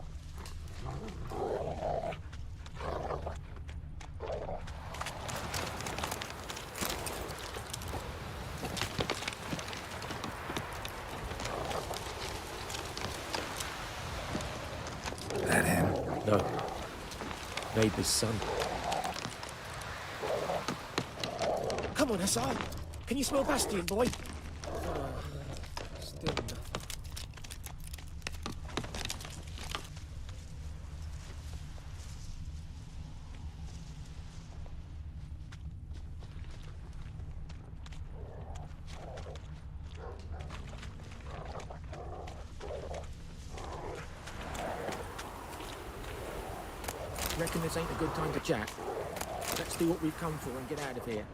That him? No. Neighbour's son. Come on, Hussar. Can you smell Bastion, boy? Still nothing. Reckon this ain't a good time to jack. Let's do what we've come for and get out of here.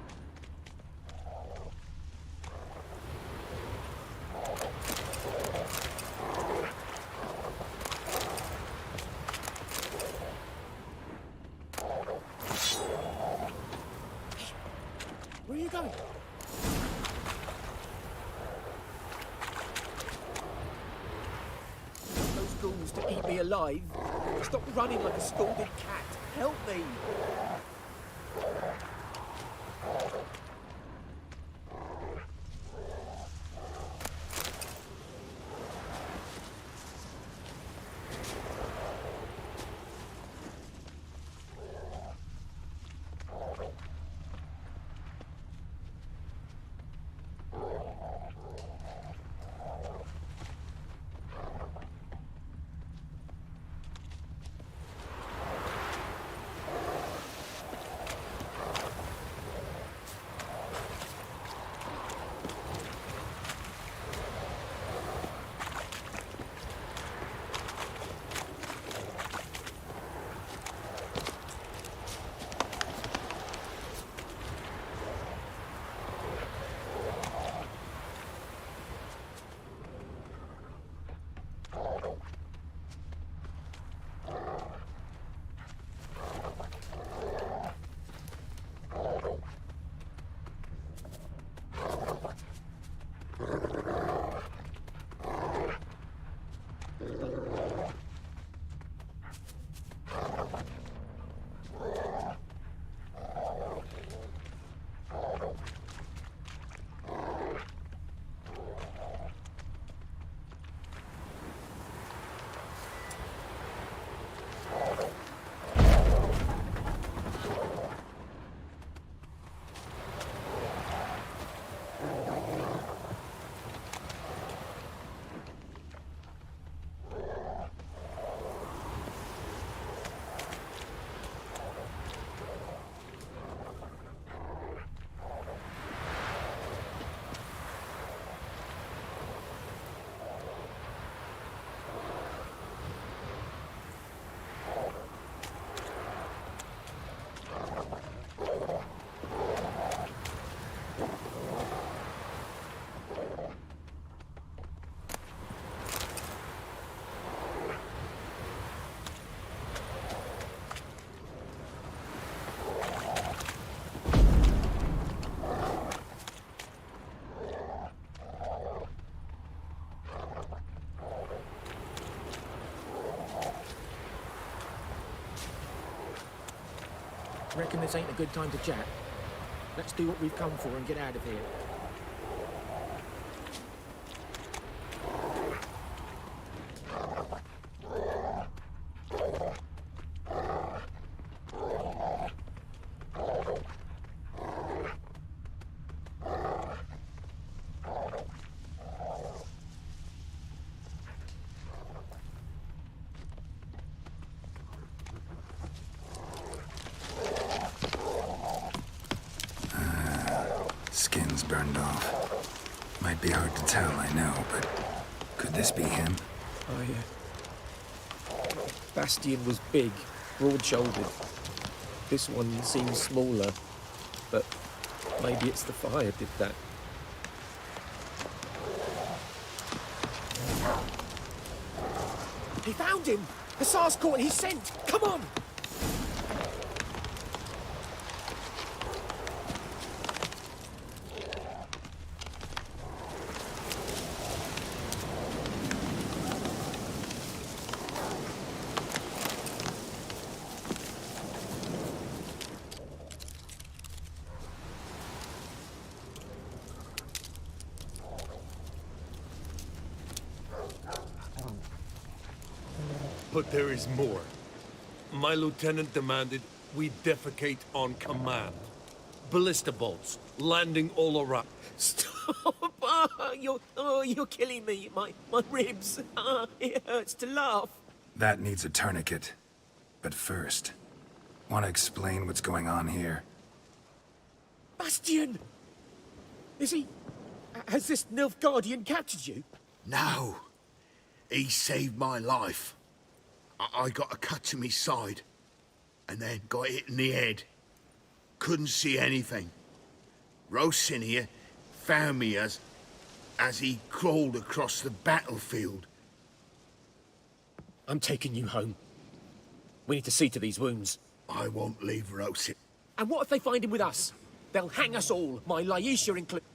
Where are you going? Those ghouls to eat me alive. Stop running like a scalded cat. Help me! reckon this ain't a good time to chat? Let's do what we've come for and get out of here. Skin's burned off. Might be hard to tell, I know, but could this be him? Bastian was big, broad-shouldered. This one seems smaller, but maybe it's the fire did that. He found him! The Tsar's caught his scent! Come on! But there is more. My lieutenant demanded we defecate on command. Ballista bolts landing all around. Stop! You're killing me. My ribs. It hurts to laugh. That needs a tourniquet. But first, want to explain what's going on here? Bastian! Is he... Has this Nilfgaardian captured you? No. He saved my life. I got a cut to me side, and then got hit in the head. Couldn't see anything. Rosin here found me as he crawled across the battlefield. I'm taking you home. We need to see to these wounds. I won't leave Rosin. And what if they find him with us? They'll hang us all, my Laisha included.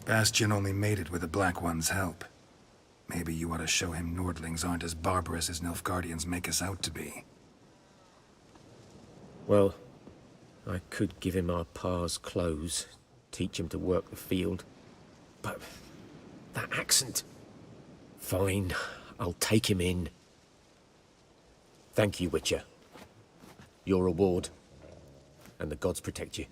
Bastian only made it with the Black One's help. Maybe you ought to show him Nordlings aren't as barbarous as Nilfgaardians make us out to be. Well, I could give him our pa's clothes, teach him to work the field. But that accent... Fine, I'll take him in. Thank you, Witcher. Your reward. And the gods protect you.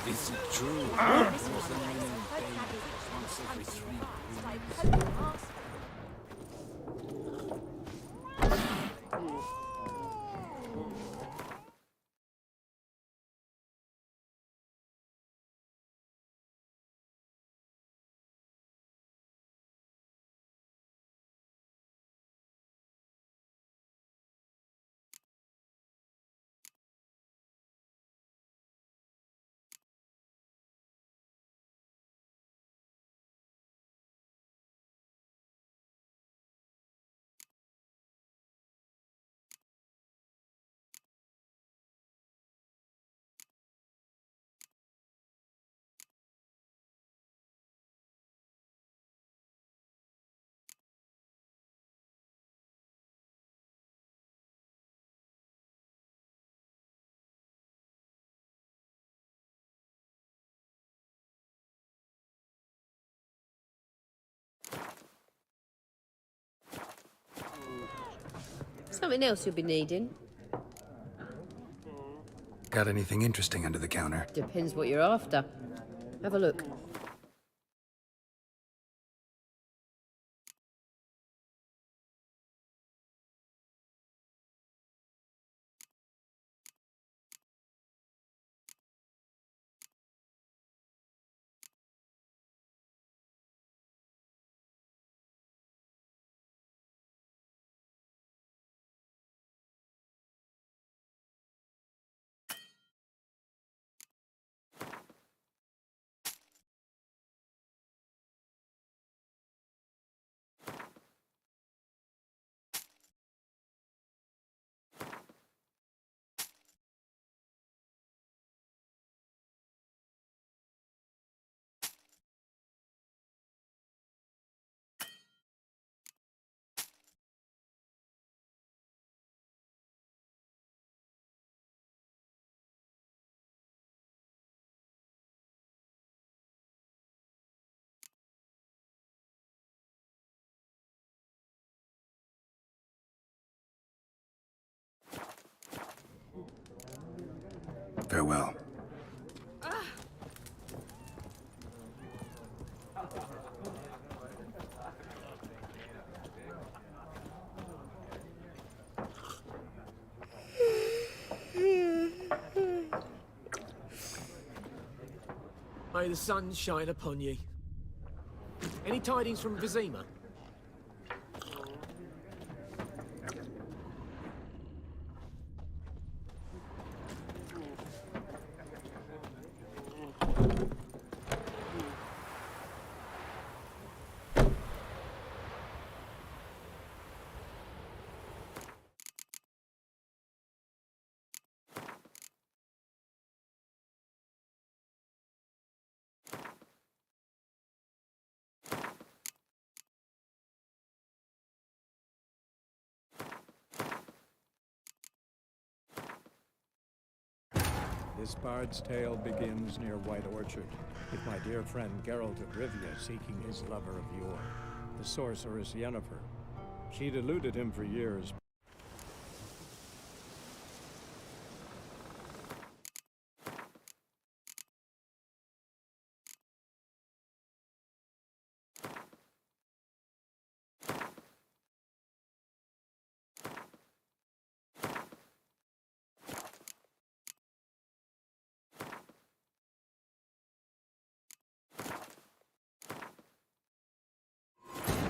Is it true? Once every 3 weeks. Something else you'll be needing. Got anything interesting under the counter? Depends what you're after. Have a look. Farewell. May the sun shine upon ye. Any tidings from Vizima? This bard's tale begins near White Orchard, with my dear friend Geralt of Rivia seeking his lover of yore, the sorceress Yennefer. She'd eluded him for years.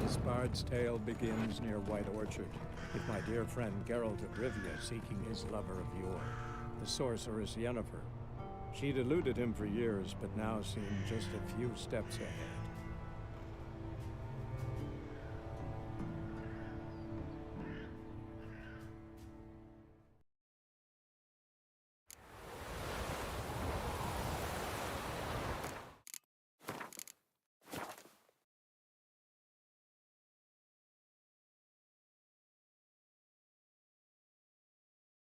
This bard's tale begins near White Orchard, with my dear friend Geralt of Rivia seeking his lover of yore, the sorceress Yennefer. She'd eluded him for years, but now seemed just a few steps ahead.